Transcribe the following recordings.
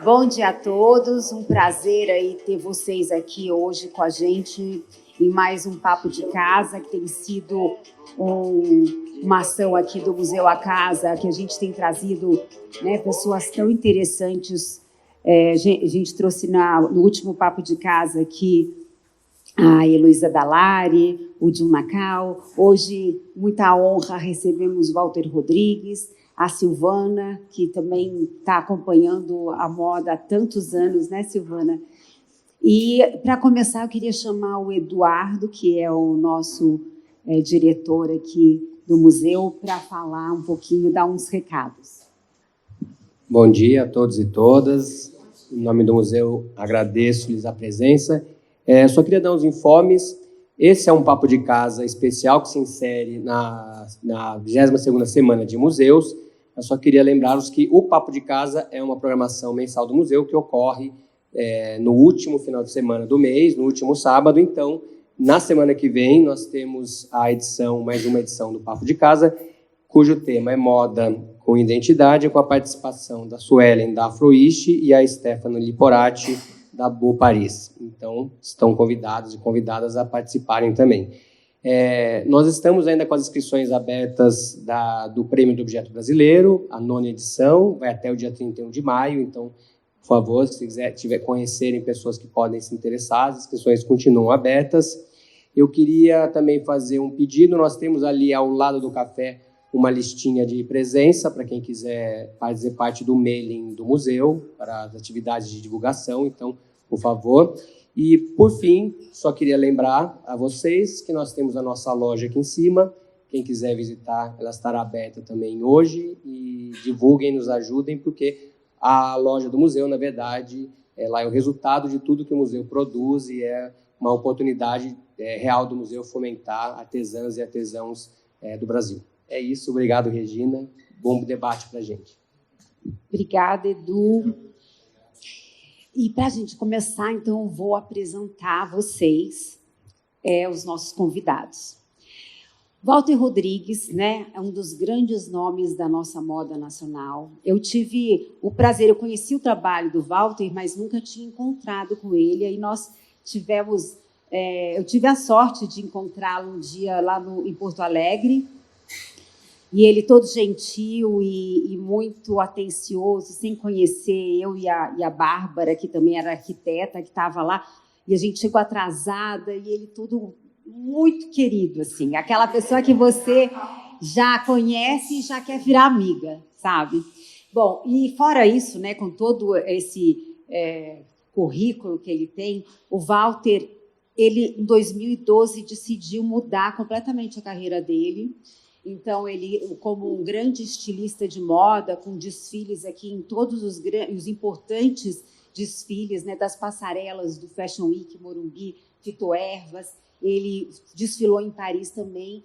Bom dia a todos, um prazer aí ter vocês aqui hoje com a gente em mais um Papo de Casa, que tem sido uma ação aqui do Museu A Casa, que a gente tem trazido, né, pessoas tão interessantes. A gente trouxe no último Papo de Casa aqui a Heloísa Dallari, o Jun Nakao. Hoje, muita honra, recebemos Walter Rodrigues, a Silvana, que também está acompanhando a moda há tantos anos, né, Silvana? E, para começar, eu queria chamar o Eduardo, que é o nosso diretor aqui do museu, para falar um pouquinho, dar uns recados. Bom dia a todos e todas. Em nome do museu, agradeço-lhes a presença. Só queria dar uns informes. Esse é um Papo de Casa especial que se insere na 22ª Semana de Museus. Eu só queria lembrá-los que o Papo de Casa é uma programação mensal do museu que ocorre no último final de semana do mês, no último sábado. Então, na semana que vem, nós temos mais uma edição do Papo de Casa, cujo tema é Moda com Identidade, com a participação da Suelen, da Afroish, e a Stephanie Liporati, da Beau Paris. Então, estão convidados e convidadas a participarem também. Nós estamos ainda com as inscrições abertas do Prêmio do Objeto Brasileiro, a 9ª edição, vai até o dia 31 de maio, então, por favor, se conhecerem pessoas que podem se interessar, as inscrições continuam abertas. Eu queria também fazer um pedido, nós temos ali ao lado do café uma listinha de presença para quem quiser fazer parte do mailing do museu, para as atividades de divulgação, então, por favor. E, por fim, só queria lembrar a vocês que nós temos a nossa loja aqui em cima. Quem quiser visitar, ela estará aberta também hoje. E divulguem, nos ajudem, porque a loja do museu, na verdade, ela é o resultado de tudo que o museu produz e é uma oportunidade real do museu fomentar artesãs e artesãos do Brasil. É isso. Obrigado, Regina. Bom debate para a gente. Obrigada, Edu. E, para a gente começar, então, eu vou apresentar a vocês os nossos convidados. Walter Rodrigues, né, é um dos grandes nomes da nossa moda nacional. Eu tive o prazer, eu conheci o trabalho do Walter, mas nunca tinha encontrado com ele. Aí nós tivemos, eu tive a sorte de encontrá-lo um dia lá em Porto Alegre, e ele todo gentil e muito atencioso, sem conhecer eu e a Bárbara, que também era arquiteta, que estava lá, e a gente chegou atrasada, e ele todo muito querido, assim, aquela pessoa que você já conhece e já quer virar amiga, sabe? Bom, e fora isso, né, com todo esse currículo que ele tem, o Walter, ele, em 2012, decidiu mudar completamente a carreira dele. Então, ele, como um grande estilista de moda, com desfiles aqui em todos os importantes desfiles, né, das passarelas do Fashion Week, Morumbi, Fito Ervas, ele desfilou em Paris também,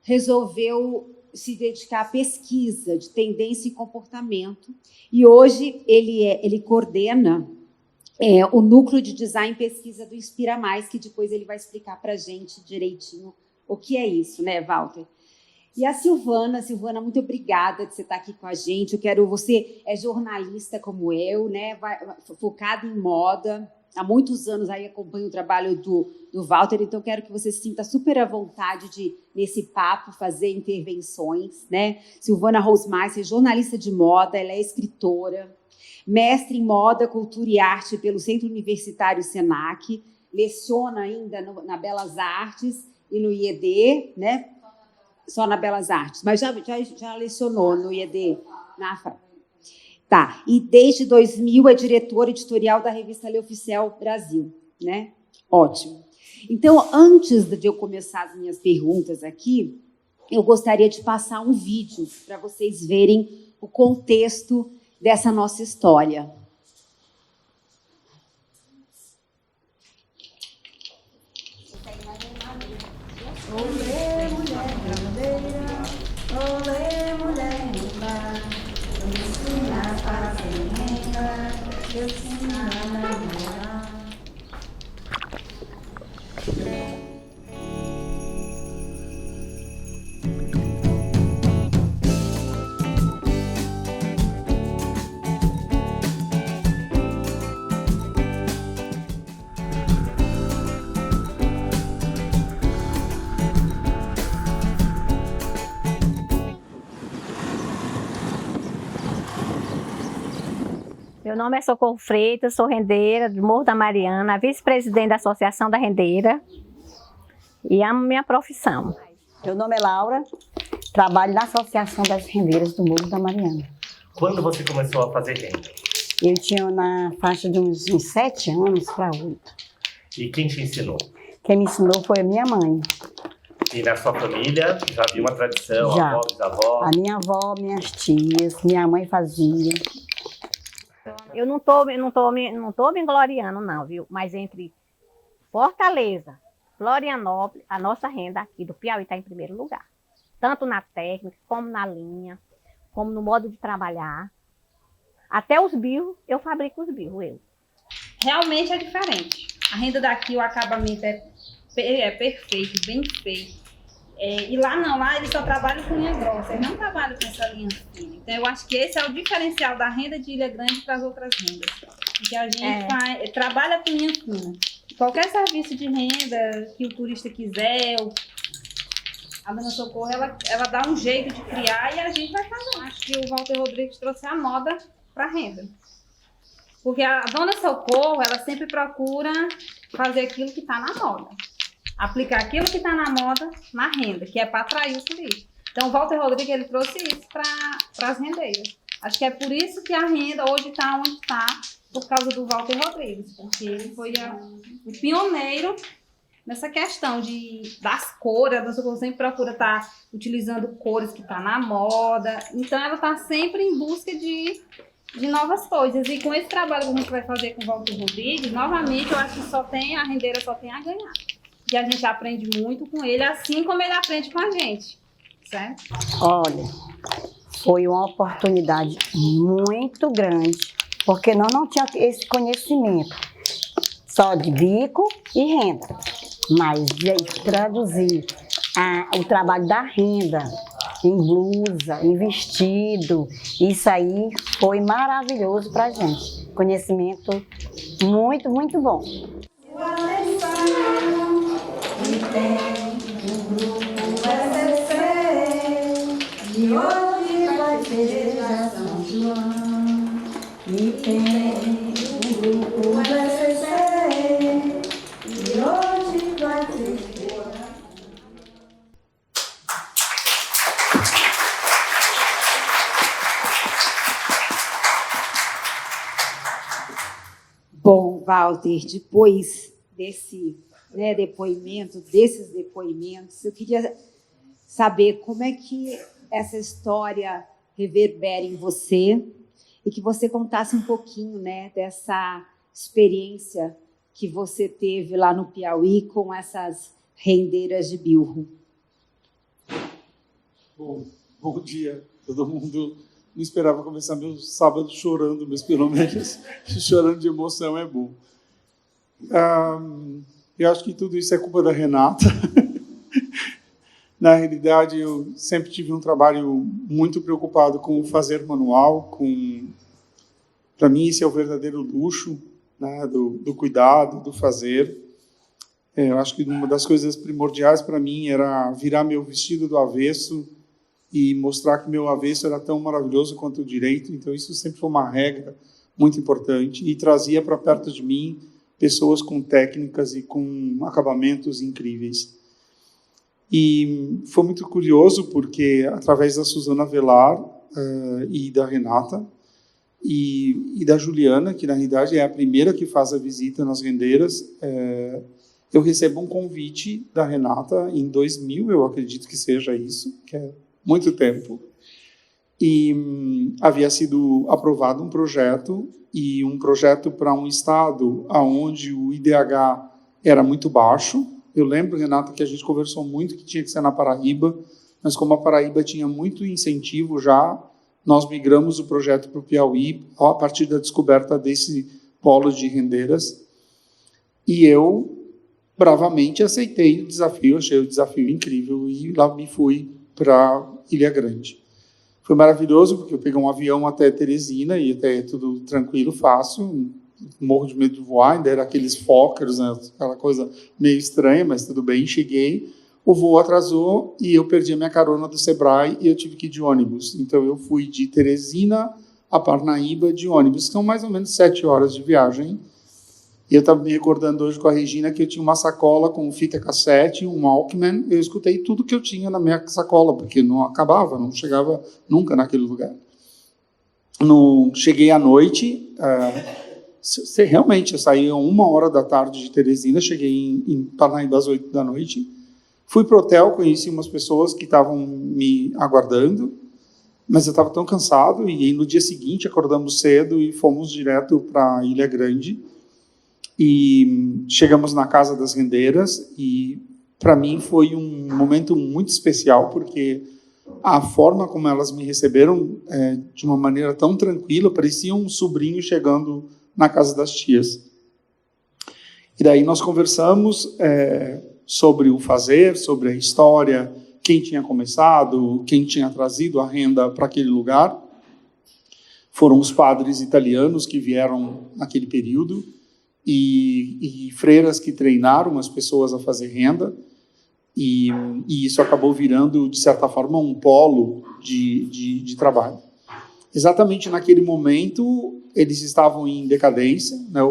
resolveu se dedicar à pesquisa de tendência e comportamento, e hoje ele coordena o núcleo de design e pesquisa do Inspira Mais, que depois ele vai explicar para a gente direitinho o que é isso, né, Walter? E a Silvana, muito obrigada de você estar aqui com a gente. Você é jornalista como eu, né? Focada em moda. Há muitos anos aí acompanho o trabalho do Walter, então quero que você se sinta super à vontade de, nesse papo, fazer intervenções, né? Silvana Rosmeister é jornalista de moda, ela é escritora, mestre em moda, cultura e arte pelo Centro Universitário Senac, leciona ainda na Belas Artes e no IED, né? Só na Belas Artes, mas já lecionou no IED, na FA. Tá, e desde 2000 é diretora editorial da revista Le Officiel Brasil, né? Ótimo. Então, antes de eu começar as minhas perguntas aqui, eu gostaria de passar um vídeo para vocês verem o contexto dessa nossa história. Olê, mulher verdadeira, olê, mulher rica, me ensina a fazer renda, eu ensino a namorar. Meu nome é Socorro Freitas, sou rendeira do Morro da Mariana, vice-presidente da Associação da Rendeira e amo minha profissão. Meu nome é Laura, trabalho na Associação das Rendeiras do Morro da Mariana. Quando você começou a fazer renda? Eu tinha na faixa de uns 7 anos para 8. E quem te ensinou? Quem me ensinou foi a minha mãe. E na sua família já havia uma tradição, Já. avó, bisavó? A minha avó, minhas tias, minha mãe fazia. Eu não tô me gloriando não, viu? Mas entre Fortaleza, Florianópolis, a nossa renda aqui do Piauí está em primeiro lugar. Tanto na técnica, como na linha, como no modo de trabalhar. Até os birros, eu fabrico os birros, eu. Realmente é diferente. A renda daqui, o acabamento é perfeito, bem feito. E lá não, lá eles só trabalham com linha grossa, eles não trabalham com essa linha fina. Então eu acho que esse é o diferencial da renda de Ilha Grande para as outras rendas. Que a gente trabalha com linha fina. Qualquer serviço de renda que o turista quiser, a Dona Socorro, ela dá um jeito de criar e a gente vai fazer. Acho que o Walter Rodrigues trouxe a moda para a renda. Porque a Dona Socorro, ela sempre procura fazer aquilo que está na moda. Aplicar aquilo que está na moda na renda, que é para atrair o turista. Então, o Walter Rodrigues, ele trouxe isso para as rendeiras. Acho que é por isso que a renda hoje está onde está, por causa do Walter Rodrigues. Porque ele foi o pioneiro nessa questão das cores. A Dona Socorro sempre procura estar utilizando cores que estão na moda. Então, ela está sempre em busca de novas coisas. E com esse trabalho que a gente vai fazer com o Walter Rodrigues, novamente, eu acho que a rendeira só tem a ganhar. E a gente aprende muito com ele, assim como ele aprende com a gente, certo? Olha, foi uma oportunidade muito grande, porque nós não tínhamos esse conhecimento, só de bico e renda. Mas de traduzir o trabalho da renda em blusa, em vestido, isso aí foi maravilhoso para a gente. Conhecimento muito, muito bom. E hoje vai festejar São João. E tem o grupo SCC. E hoje vai festejar. Bom, Walter, depois desses depoimentos, eu queria saber como é que essa história reverbera em você e que você contasse um pouquinho, dessa experiência que você teve lá no Piauí com essas rendeiras de bilro. Bom dia, todo mundo. Não esperava começar meu sábado chorando, mas pelo menos chorando de emoção é bom. Eu acho que tudo isso é culpa da Renata. Na realidade, eu sempre tive um trabalho muito preocupado com o fazer manual. Para mim, esse é o verdadeiro luxo, do cuidado, do fazer. Eu acho que uma das coisas primordiais para mim era virar meu vestido do avesso e mostrar que meu avesso era tão maravilhoso quanto o direito. Então, isso sempre foi uma regra muito importante e trazia para perto de mim pessoas com técnicas e com acabamentos incríveis. E foi muito curioso porque, através da Suzana Velar e da Renata e da Juliana, que na realidade é a primeira que faz a visita nas rendeiras, eu recebo um convite da Renata em 2000, eu acredito que seja isso, que é muito tempo, e havia sido aprovado um projeto para um estado onde o IDH era muito baixo. Eu lembro, Renata, que a gente conversou muito que tinha que ser na Paraíba, mas como a Paraíba tinha muito incentivo já, nós migramos o projeto para o Piauí a partir da descoberta desse polo de rendeiras. E eu, bravamente, aceitei o desafio, achei o desafio incrível e lá me fui para Ilha Grande. Foi maravilhoso, porque eu peguei um avião até Teresina e até tudo tranquilo, fácil, morro de medo de voar, ainda era aqueles Fokkers, aquela coisa meio estranha, mas tudo bem, cheguei, o voo atrasou e eu perdi a minha carona do Sebrae e eu tive que ir de ônibus. Então eu fui de Teresina a Parnaíba de ônibus. São mais ou menos 7 horas de viagem. E eu estava me recordando hoje com a Regina que eu tinha uma sacola com fita cassete, um Walkman. Eu escutei tudo que eu tinha na minha sacola, porque não acabava, não chegava nunca naquele lugar. Cheguei à noite, realmente, eu saí às 1h de Teresina, cheguei em Parnaíba às 8 da noite. Fui para o hotel, conheci umas pessoas que estavam me aguardando, mas eu estava tão cansado, e no dia seguinte acordamos cedo e fomos direto para Ilha Grande. E chegamos na Casa das Rendeiras, e para mim foi um momento muito especial, porque a forma como elas me receberam de uma maneira tão tranquila, parecia um sobrinho chegando na casa das tias. E daí nós conversamos sobre o fazer, sobre a história, quem tinha começado, quem tinha trazido a renda para aquele lugar. Foram os padres italianos que vieram naquele período, e freiras que treinaram as pessoas a fazer renda, e isso acabou virando, de certa forma, um polo de trabalho. Exatamente naquele momento, eles estavam em decadência, né?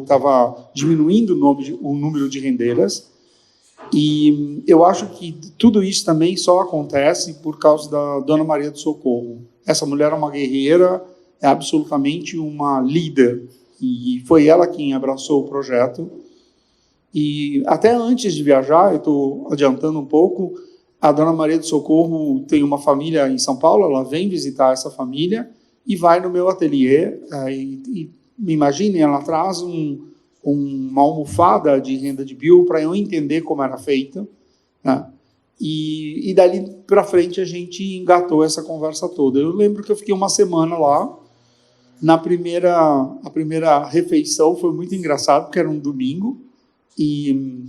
Estava diminuindo o número de rendeiras, e eu acho que tudo isso também só acontece por causa da Dona Maria do Socorro. Essa mulher é uma guerreira, é absolutamente uma líder, e foi ela quem abraçou o projeto. E até antes de viajar, eu estou adiantando um pouco, a Dona Maria do Socorro tem uma família em São Paulo, ela vem visitar essa família e vai no meu ateliê, e me imaginem, ela traz uma almofada de renda de bio para eu entender como era feita, né? E dali para frente a gente engatou essa conversa toda. Eu lembro que eu fiquei uma semana lá. A primeira refeição foi muito engraçado, porque era um domingo, e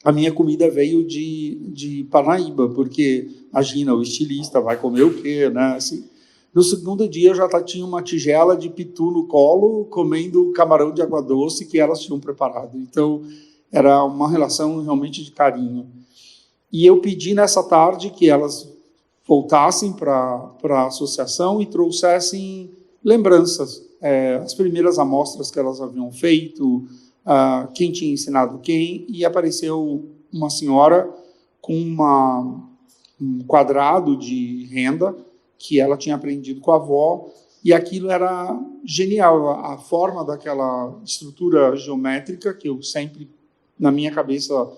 a minha comida veio de Parnaíba, porque, imagina, o estilista vai comer o quê, né? Assim, no segundo dia eu já tinha uma tigela de pitu no colo, comendo camarão de água doce que elas tinham preparado. Então, era uma relação realmente de carinho. E eu pedi nessa tarde que elas voltassem para a associação e trouxessem lembranças, as primeiras amostras que elas haviam feito, quem tinha ensinado quem, e apareceu uma senhora com um quadrado de renda que ela tinha aprendido com a avó, e aquilo era genial, a forma daquela estrutura geométrica, que eu sempre, na minha cabeça,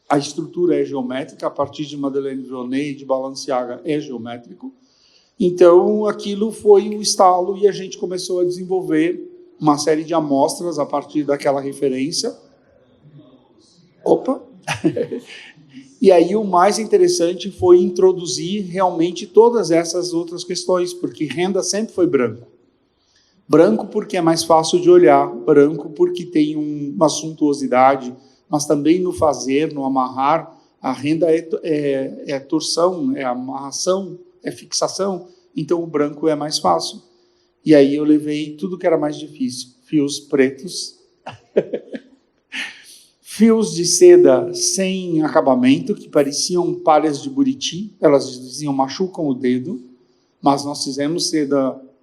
a estrutura é geométrica, a partir de Madeleine Vionnet e de Balenciaga é geométrico. Então, aquilo foi o estalo e a gente começou a desenvolver uma série de amostras a partir daquela referência. Opa! E aí o mais interessante foi introduzir realmente todas essas outras questões, porque renda sempre foi branco. Branco porque é mais fácil de olhar, branco porque tem uma suntuosidade, mas também no fazer, no amarrar, a renda é torção, é amarração, é fixação, então o branco é mais fácil. E aí eu levei tudo que era mais difícil, fios pretos, fios de seda sem acabamento, que pareciam palhas de buriti, elas diziam machucam o dedo, mas nós fizemos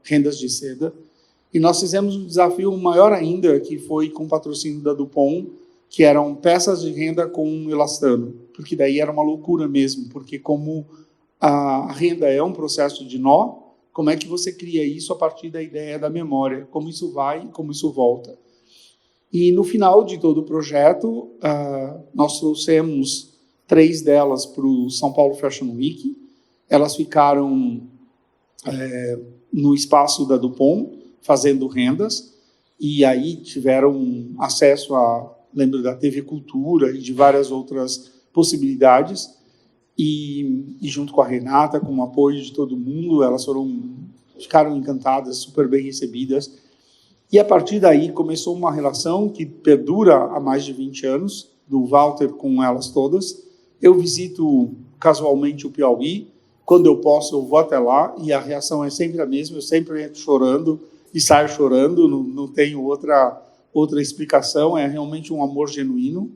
rendas de seda, e nós fizemos um desafio maior ainda, que foi com o patrocínio da Dupont, que eram peças de renda com elastano, porque daí era uma loucura mesmo, porque como a renda é um processo de nó, como é que você cria isso a partir da ideia da memória, como isso vai e como isso volta. E no final de todo o projeto, nós trouxemos 3 delas para o São Paulo Fashion Week, elas ficaram no espaço da Dupont, fazendo rendas, e aí tiveram acesso lembro da TV Cultura e de várias outras possibilidades, e junto com a Renata, com o apoio de todo mundo, elas ficaram encantadas, super bem recebidas, e a partir daí começou uma relação que perdura há mais de 20 anos, do Walter com elas todas. Eu visito casualmente o Piauí, quando eu posso eu vou até lá, e a reação é sempre a mesma, eu sempre entro chorando e saio chorando, não tenho outra explicação, é realmente um amor genuíno.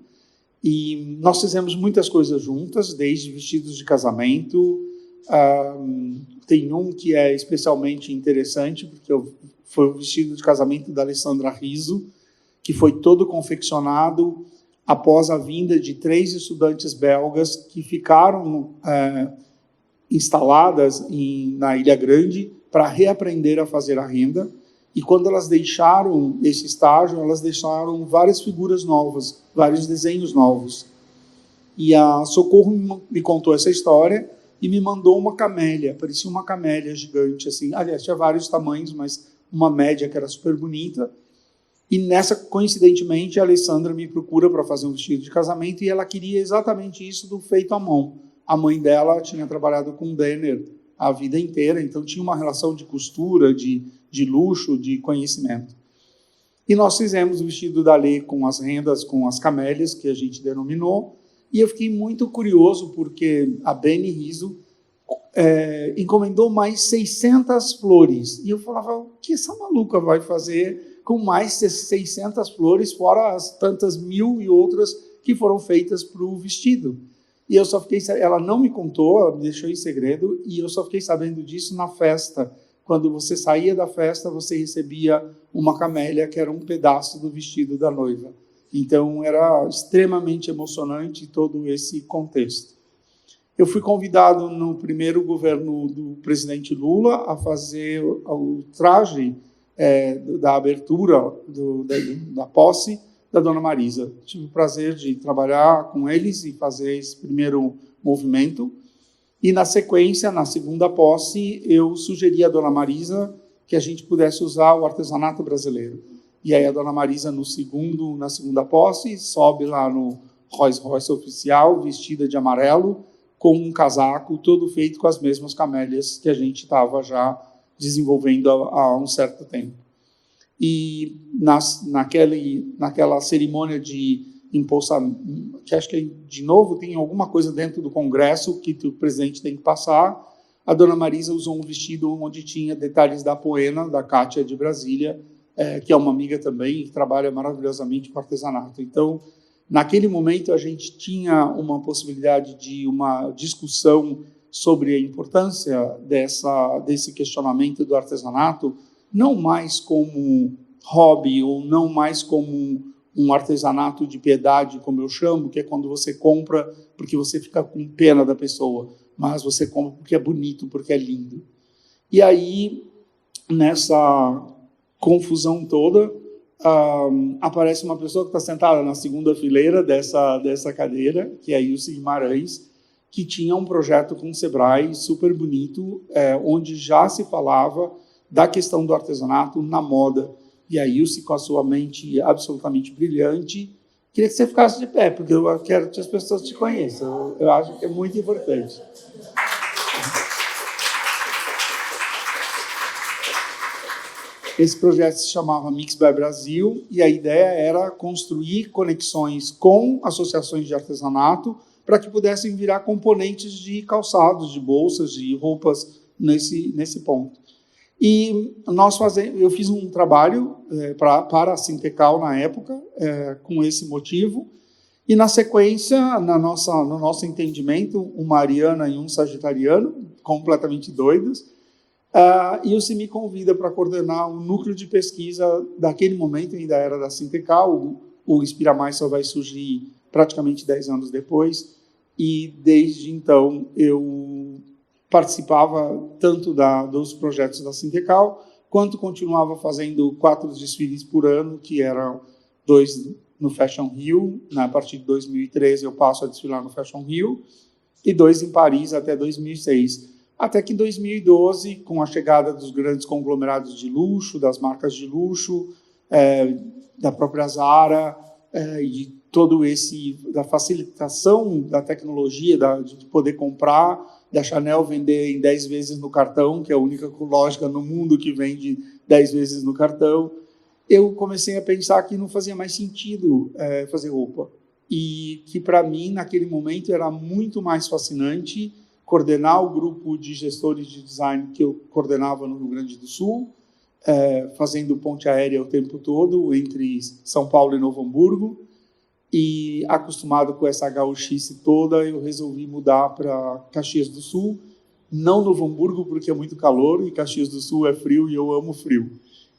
E nós fizemos muitas coisas juntas, desde vestidos de casamento, tem um que é especialmente interessante, porque foi o vestido de casamento da Alessandra Riso, que foi todo confeccionado após a vinda de 3 estudantes belgas que ficaram instaladas na Ilha Grande para reaprender a fazer a renda. E quando elas deixaram esse estágio, elas deixaram várias figuras novas, vários desenhos novos. E a Socorro me contou essa história e me mandou uma camélia, parecia uma camélia gigante, assim. Aliás, tinha vários tamanhos, mas uma média que era super bonita. E nessa, coincidentemente, a Alessandra me procura para fazer um vestido de casamento e ela queria exatamente isso do feito à mão. A mãe dela tinha trabalhado com Denner a vida inteira, então tinha uma relação de costura, de luxo, de conhecimento. E nós fizemos o vestido da Lê com as rendas, com as camélias, que a gente denominou, e eu fiquei muito curioso, porque a Beni Riso encomendou mais 600 flores. E eu falava, o que essa maluca vai fazer com mais 600 flores, fora as tantas mil e outras que foram feitas para o vestido? E eu só fiquei, ela não me contou, ela me deixou em segredo, e eu só fiquei sabendo disso na festa. Quando você saía da festa, você recebia uma camélia, que era um pedaço do vestido da noiva. Então, era extremamente emocionante todo esse contexto. Eu fui convidado no primeiro governo do presidente Lula a fazer o traje da abertura da posse da Dona Marisa. Tive o prazer de trabalhar com eles e fazer esse primeiro movimento. E, na sequência, na segunda posse, eu sugeri à Dona Marisa que a gente pudesse usar o artesanato brasileiro. E aí a Dona Marisa, na segunda posse, sobe lá no Rolls Royce oficial, vestida de amarelo, com um casaco todo feito com as mesmas camélias que a gente estava já desenvolvendo há um certo tempo. E naquela cerimônia de impulsamento, que acho que, de novo, tem alguma coisa dentro do Congresso que o presidente tem que passar, a Dona Marisa usou um vestido onde tinha detalhes da Poena, da Kátia de Brasília, que é uma amiga também, que trabalha maravilhosamente com artesanato. Então, naquele momento, a gente tinha uma possibilidade de uma discussão sobre a importância desse questionamento do artesanato, não mais como hobby, ou não mais como um artesanato de piedade, como eu chamo, que é quando você compra porque você fica com pena da pessoa, mas você compra porque é bonito, porque é lindo. E aí, nessa confusão toda, aparece uma pessoa que está sentada na segunda fileira dessa cadeira, que é a Ilse Guimarães, que tinha um projeto com o Sebrae super bonito, onde já se falava da questão do artesanato na moda. E a Ilse, com a sua mente absolutamente brilhante, queria que você ficasse de pé, porque eu quero que as pessoas te conheçam. Eu acho que é muito importante. Esse projeto se chamava Mix by Brasil, e a ideia era construir conexões com associações de artesanato para que pudessem virar componentes de calçados, de bolsas, de roupas nesse ponto. E eu fiz um trabalho para a Sintecal na época, com esse motivo, e na sequência, no nosso entendimento, uma ariana e um sagitariano, completamente doidos, e o me convida para coordenar um núcleo de pesquisa daquele momento, ainda era da Sintecal, o Inspira Mais só vai surgir praticamente 10 anos depois, e desde então eu participava tanto dos projetos da Sintecal, quanto continuava fazendo 4 desfiles por ano, que eram 2 no Fashion Rio. A partir de 2013 eu passo a desfilar no Fashion Rio, e 2 em Paris até 2006. Até que em 2012, com a chegada dos grandes conglomerados de luxo, das marcas de luxo, da própria Zara, e todo da facilitação da tecnologia, de poder comprar, da Chanel vender em 10 vezes no cartão, que é a única lógica no mundo que vende 10 vezes no cartão, eu comecei a pensar que não fazia mais sentido fazer roupa. E que, para mim, naquele momento, era muito mais fascinante coordenar o grupo de gestores de design que eu coordenava no Rio Grande do Sul, fazendo ponte aérea o tempo todo entre São Paulo e Novo Hamburgo, e acostumado com essa gauchice toda, eu resolvi mudar para Caxias do Sul, não Novo Hamburgo, porque é muito calor, e Caxias do Sul é frio e eu amo frio.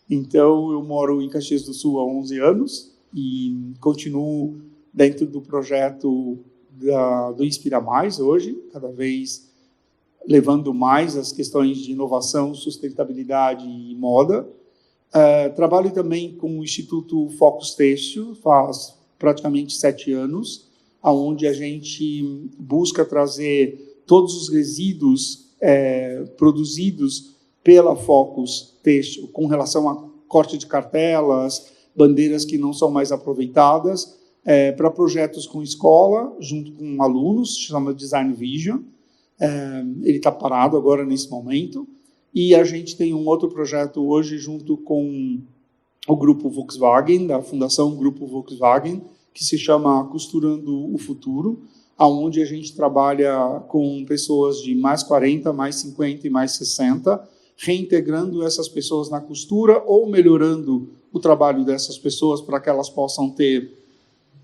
Então, eu moro em Caxias do Sul há 11 anos e continuo dentro do projeto do Inspira Mais hoje, cada vez levando mais as questões de inovação, sustentabilidade e moda. Trabalho também com o Instituto Focus Têxtil, faz praticamente 7 anos, onde a gente busca trazer todos os resíduos produzidos pela Focus Têxtil com relação a corte de cartelas, bandeiras que não são mais aproveitadas, para projetos com escola, junto com alunos, chama Design Vision. Ele está parado agora nesse momento. E a gente tem um outro projeto hoje junto com o Grupo Volkswagen, da Fundação Grupo Volkswagen, que se chama Costurando o Futuro, onde a gente trabalha com pessoas de mais 40, mais 50 e mais 60, reintegrando essas pessoas na costura ou melhorando o trabalho dessas pessoas para que elas possam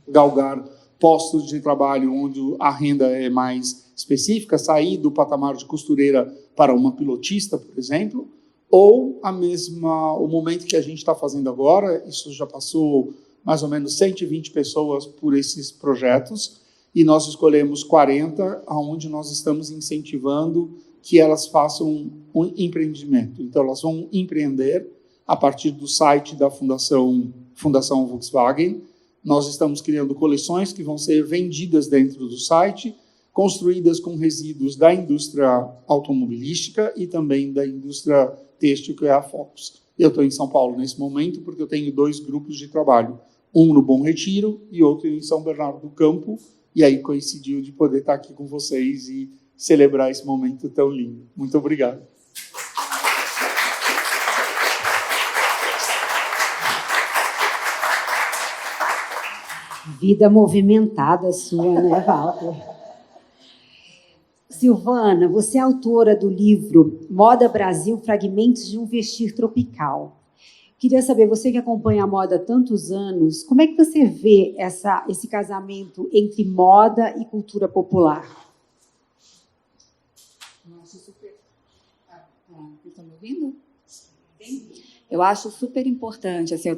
galgar postos de trabalho onde a renda é mais específica, sair do patamar de costureira para uma pilotista, por exemplo, ou o momento que a gente está fazendo agora, isso já passou mais ou menos 120 pessoas por esses projetos, e nós escolhemos 40, onde nós estamos incentivando que elas façam um empreendimento. Então, elas vão empreender a partir do site da Fundação Volkswagen. Nós estamos criando coleções que vão ser vendidas dentro do site, construídas com resíduos da indústria automobilística e também da indústria têxtil, que é a Focus. Eu estou em São Paulo nesse momento porque eu tenho 2 grupos de trabalho, um no Bom Retiro e outro em São Bernardo do Campo, e aí coincidiu de poder estar aqui com vocês e celebrar esse momento tão lindo. Muito obrigado. Vida movimentada sua, né, Walter? Silvana, você é autora do livro Moda Brasil, Fragmentos de um Vestir Tropical. Queria saber, você que acompanha a moda há tantos anos, como é que você vê esse casamento entre moda e cultura popular? Estão me ouvindo? Eu acho super importante. Assim,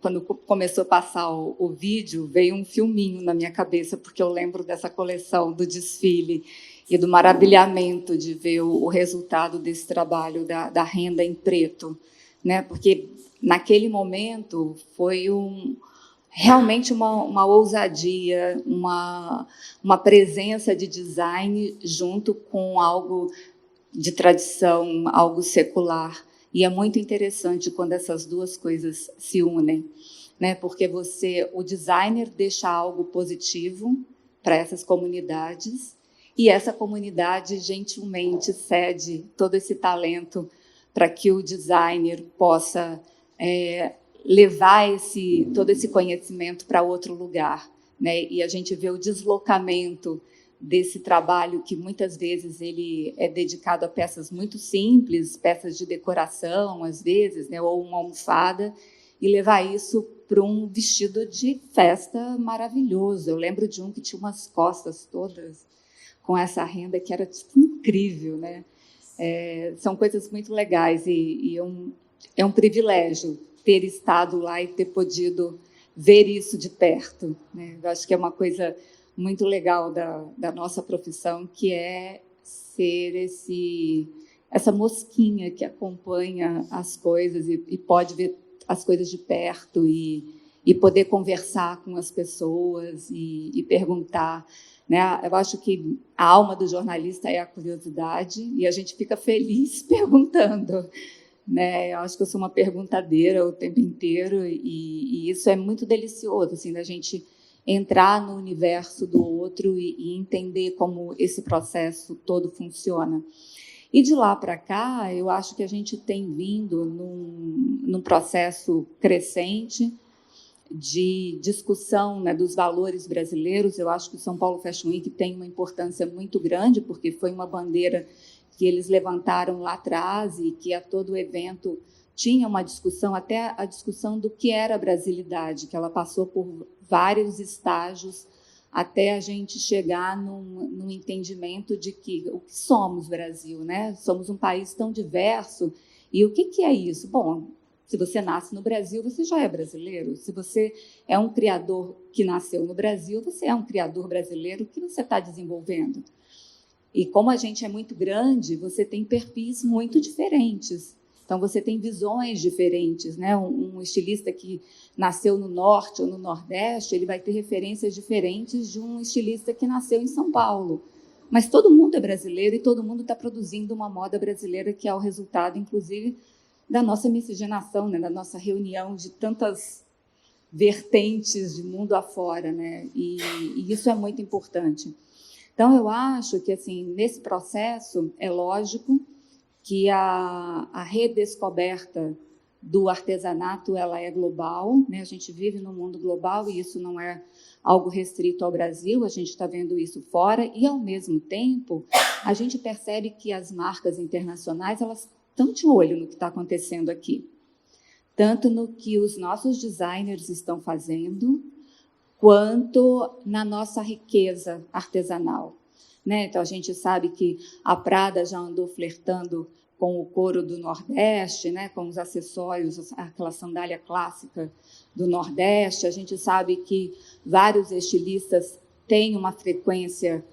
quando começou a passar o vídeo, veio um filminho na minha cabeça, porque eu lembro dessa coleção do desfile e do maravilhamento de ver o resultado desse trabalho da renda em preto, né? Porque naquele momento foi realmente uma ousadia, uma presença de design junto com algo de tradição, algo secular. E é muito interessante quando essas duas coisas se unem, né? Porque o designer deixa algo positivo para essas comunidades e essa comunidade gentilmente cede todo esse talento para que o designer possa levar todo esse conhecimento para outro lugar, né? E a gente vê o deslocamento desse trabalho que muitas vezes ele é dedicado a peças muito simples, peças de decoração, às vezes, né, ou uma almofada, e levar isso para um vestido de festa maravilhoso. Eu lembro de um que tinha umas costas todas com essa renda que era tipo, incrível, né? São coisas muito legais e é um privilégio ter estado lá e ter podido ver isso de perto, né? Eu acho que é uma coisa muito legal da nossa profissão, que é ser essa mosquinha que acompanha as coisas e pode ver as coisas de perto e poder conversar com as pessoas e perguntar, né? Eu acho que a alma do jornalista é a curiosidade e a gente fica feliz perguntando, né? Eu acho que eu sou uma perguntadeira o tempo inteiro e isso é muito delicioso, assim, da gente entrar no universo do outro e entender como esse processo todo funciona. E de lá para cá, eu acho que a gente tem vindo num processo crescente de discussão, né, dos valores brasileiros. Eu acho que o São Paulo Fashion Week tem uma importância muito grande, porque foi uma bandeira que eles levantaram lá atrás e que a todo evento tinha uma discussão, até a discussão do que era a brasilidade, que ela passou por vários estágios até a gente chegar num entendimento de que o que somos Brasil, né? Somos um país tão diverso. E o que é isso? Bom, se você nasce no Brasil, você já é brasileiro. Se você é um criador que nasceu no Brasil, você é um criador brasileiro que você está desenvolvendo. E como a gente é muito grande, você tem perfis muito diferentes. Então, você tem visões diferentes, né? Um estilista que nasceu no Norte ou no Nordeste, ele vai ter referências diferentes de um estilista que nasceu em São Paulo. Mas todo mundo é brasileiro e todo mundo está produzindo uma moda brasileira que é o resultado, inclusive, da nossa miscigenação, né? Da nossa reunião de tantas vertentes de mundo afora, né? E isso é muito importante. Então, eu acho que, assim, nesse processo, é lógico que a redescoberta do artesanato ela é global, né? A gente vive num mundo global e isso não é algo restrito ao Brasil, a gente está vendo isso fora e, ao mesmo tempo, a gente percebe que as marcas internacionais elas estão de olho no que está acontecendo aqui, tanto no que os nossos designers estão fazendo, quanto na nossa riqueza artesanal, né? Então, a gente sabe que a Prada já andou flertando com o couro do Nordeste, né? Com os acessórios, aquela sandália clássica do Nordeste. A gente sabe que vários estilistas têm uma frequência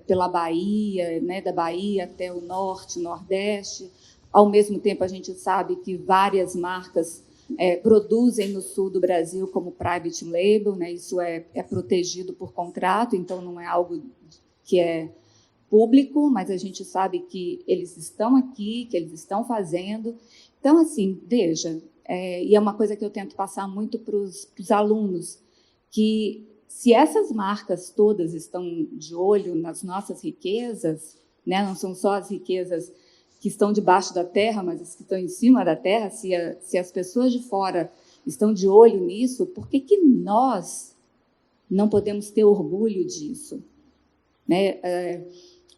pela Bahia, né? Da Bahia até o Norte, Nordeste. Ao mesmo tempo, a gente sabe que várias marcas produzem no sul do Brasil como private label, né? Isso é protegido por contrato, então não é algo que é público, mas a gente sabe que eles estão aqui, que eles estão fazendo. Então, assim, veja, e é uma coisa que eu tento passar muito para os alunos, que se essas marcas todas estão de olho nas nossas riquezas, né? Não são só as riquezas que estão debaixo da terra, mas as que estão em cima da terra, se as pessoas de fora estão de olho nisso, por que nós não podemos ter orgulho disso? Né?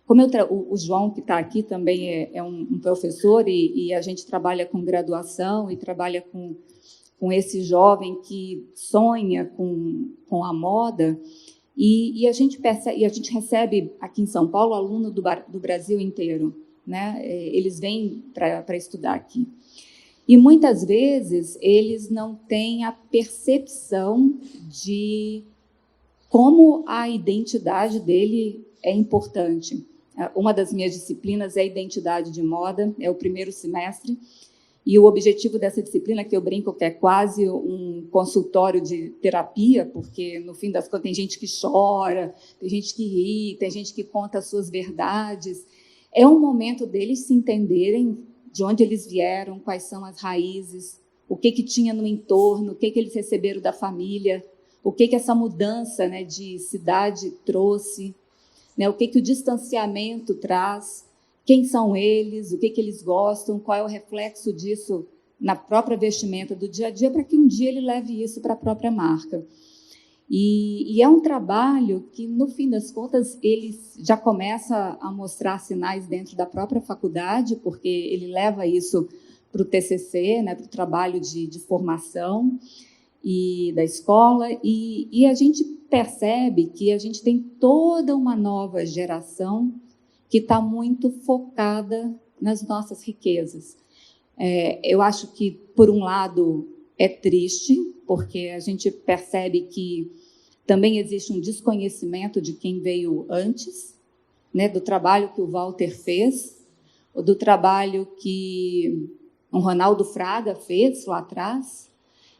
Como o João, que está aqui, também é um professor e a gente trabalha com graduação e trabalha com esse jovem que sonha com a moda, e a gente percebe, e a gente recebe aqui em São Paulo aluno do Brasil inteiro. Né? Eles vêm para estudar aqui. E, muitas vezes, eles não têm a percepção de como a identidade dele é importante. Uma das minhas disciplinas é a identidade de moda, é o primeiro semestre, e o objetivo dessa disciplina, que eu brinco que é quase um consultório de terapia, porque, no fim das contas, tem gente que chora, tem gente que ri, tem gente que conta as suas verdades. É um momento deles se entenderem de onde eles vieram, quais são as raízes, o que tinha no entorno, o que eles receberam da família, o que essa mudança, né, de cidade trouxe, né, o que o distanciamento traz, quem são eles, o que eles gostam, qual é o reflexo disso na própria vestimenta do dia a dia, para que um dia ele leve isso para a própria marca. E é um trabalho que, no fim das contas, ele já começa a mostrar sinais dentro da própria faculdade, porque ele leva isso para o TCC, né, para o trabalho de formação e da escola, e a gente percebe que a gente tem toda uma nova geração que está muito focada nas nossas riquezas. Eu acho que, por um lado, é triste, porque a gente percebe que também existe um desconhecimento de quem veio antes, né, do trabalho que o Walter fez, ou do trabalho que o Ronaldo Fraga fez lá atrás.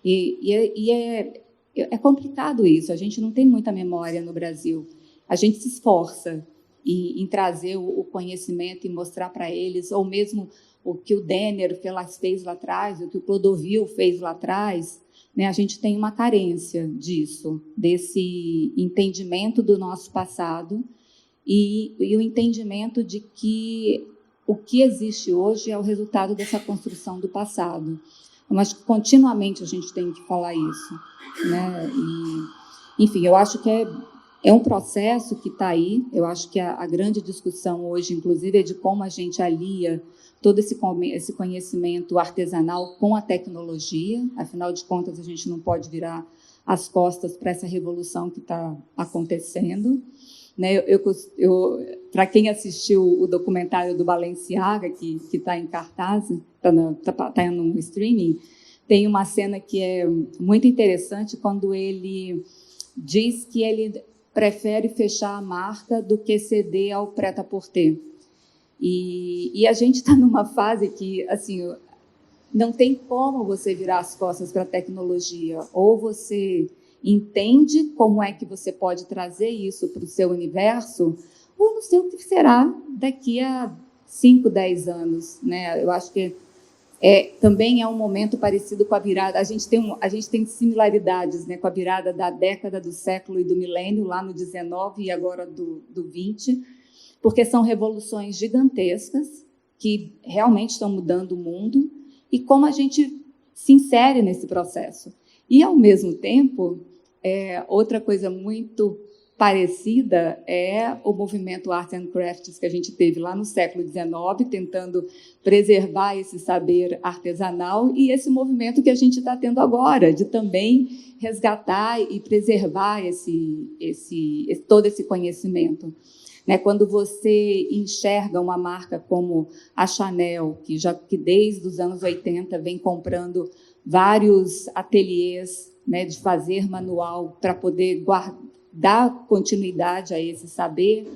É complicado isso, a gente não tem muita memória no Brasil. A gente se esforça em trazer o conhecimento e mostrar para eles, ou mesmo o que o Denner fez lá atrás, o que o Clodovil fez lá atrás, né? A gente tem uma carência disso, desse entendimento do nosso passado e o entendimento de que o que existe hoje é o resultado dessa construção do passado. Mas continuamente a gente tem que falar isso, né? Enfim, eu acho que é um processo que está aí. Eu acho que a grande discussão hoje, inclusive, é de como a gente alia todo esse conhecimento artesanal com a tecnologia. Afinal de contas, a gente não pode virar as costas para essa revolução que está acontecendo. Né? Para quem assistiu o documentário do Balenciaga, que está em cartaz, está no streaming, tem uma cena que é muito interessante quando ele diz que ele prefere fechar a marca do que ceder ao prêt-à-porter. E a gente está numa fase que, assim, não tem como você virar as costas para a tecnologia. Ou você entende como é que você pode trazer isso para o seu universo, ou não sei o que será daqui a 5, 10 anos. Né? Eu acho que também é um momento parecido com a virada. A gente tem similaridades, né, com a virada da década, do século e do milênio, lá no 19 e agora do 20, porque são revoluções gigantescas que realmente estão mudando o mundo, e como a gente se insere nesse processo. E, ao mesmo tempo, outra coisa muito parecida é o movimento Arts and Crafts que a gente teve lá no século XIX, tentando preservar esse saber artesanal, e esse movimento que a gente está tendo agora, de também resgatar e preservar todo esse conhecimento. Né? Quando você enxerga uma marca como a Chanel, que desde os anos 80 vem comprando vários ateliês, né, de fazer manual para poder dar continuidade a esse saber,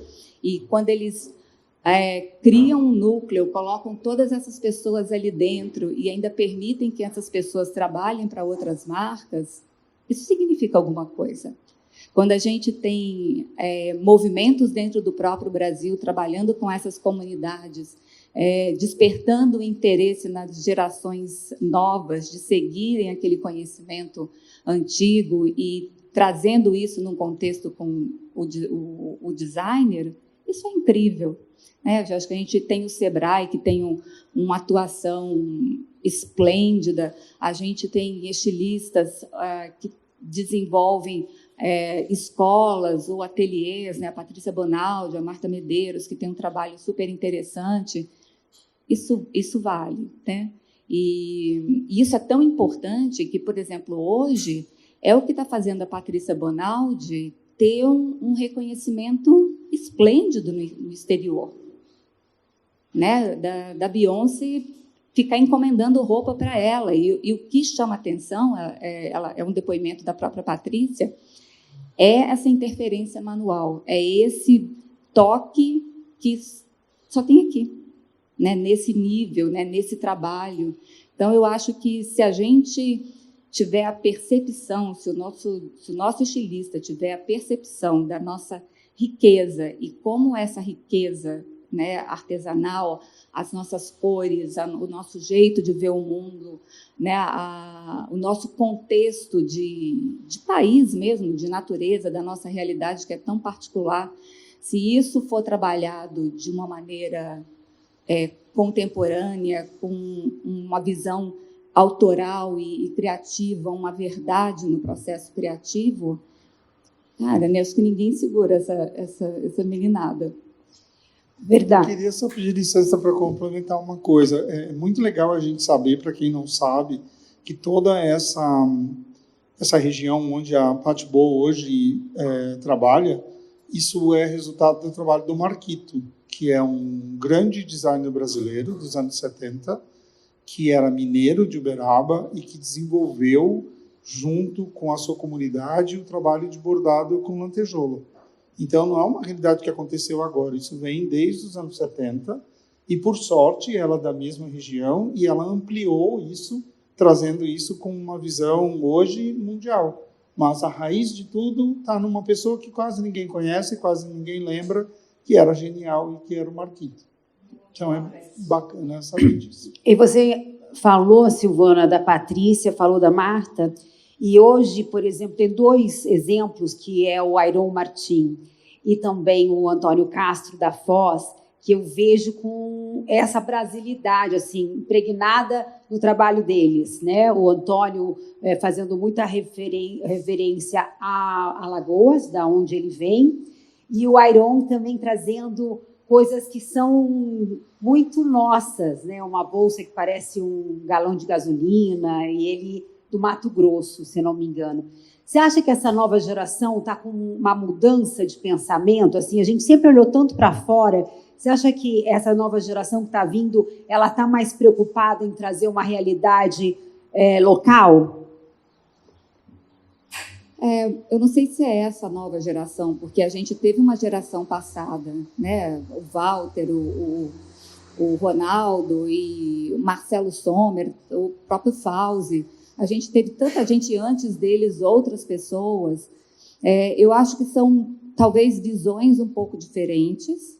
e quando eles criam um núcleo, colocam todas essas pessoas ali dentro e ainda permitem que essas pessoas trabalhem para outras marcas, isso significa alguma coisa. Quando a gente tem movimentos dentro do próprio Brasil, trabalhando com essas comunidades, despertando o interesse nas gerações novas de seguirem aquele conhecimento antigo e trazendo isso num contexto com o designer, isso é incrível. Né? Eu acho que a gente tem o Sebrae, que tem uma atuação esplêndida, a gente tem estilistas que desenvolvem escolas ou ateliês, né? A Patrícia Bonaldi, a Marta Medeiros, que tem um trabalho super interessante. Isso vale. Né? E isso é tão importante que, por exemplo, hoje, é o que está fazendo a Patrícia Bonaldi ter um reconhecimento esplêndido no exterior. Né? Da Beyoncé ficar encomendando roupa para ela. E o que chama atenção, é um depoimento da própria Patrícia, é essa interferência manual, é esse toque que só tem aqui, né? Nesse nível, né? Nesse trabalho. Então, eu acho que se a gente tiver a percepção, se o nosso estilista tiver a percepção da nossa riqueza e como essa riqueza, né, artesanal, as nossas cores, o nosso jeito de ver o mundo, né, o nosso contexto de país mesmo, de natureza, da nossa realidade, que é tão particular, se isso for trabalhado de uma maneira contemporânea, com uma visão autoral e criativa, uma verdade no processo criativo, cara, né, acho que ninguém segura essa meninada. Verdade. Eu queria só pedir licença para complementar uma coisa. É muito legal a gente saber, para quem não sabe, que toda essa região onde a Patti Bow hoje trabalha, isso é resultado do trabalho do Marquito, que é um grande designer brasileiro dos anos 70, que era mineiro de Uberaba e que desenvolveu, junto com a sua comunidade, o trabalho de bordado com lantejoula. Então, não é uma realidade que aconteceu agora, isso vem desde os anos 70, e, por sorte, ela é da mesma região, e ela ampliou isso, trazendo isso com uma visão, hoje, mundial. Mas a raiz de tudo está numa pessoa que quase ninguém conhece, quase ninguém lembra, que era genial e que era o Marquito. Então, é bacana saber disso. E você falou, Silvana, da Patrícia, falou da Marta, e hoje, por exemplo, tem dois exemplos, que é o Airon Martim e também o Antônio Castro da Foz, que eu vejo com essa brasilidade assim, impregnada no trabalho deles. Né? O Antônio fazendo muita referência a Alagoas, da onde ele vem, e o Airon também trazendo coisas que são muito nossas, né? Uma bolsa que parece um galão de gasolina, e ele do Mato Grosso, se não me engano. Você acha que essa nova geração está com uma mudança de pensamento? Assim, a gente sempre olhou tanto para fora. Você acha que essa nova geração que está vindo, ela está mais preocupada em trazer uma realidade local? Eu não sei se é essa nova geração, porque a gente teve uma geração passada, né? O Walter, o Ronaldo e o Marcelo Sommer, o próprio Fauzi. A gente teve tanta gente antes deles, outras pessoas. Eu acho que são, talvez, visões um pouco diferentes,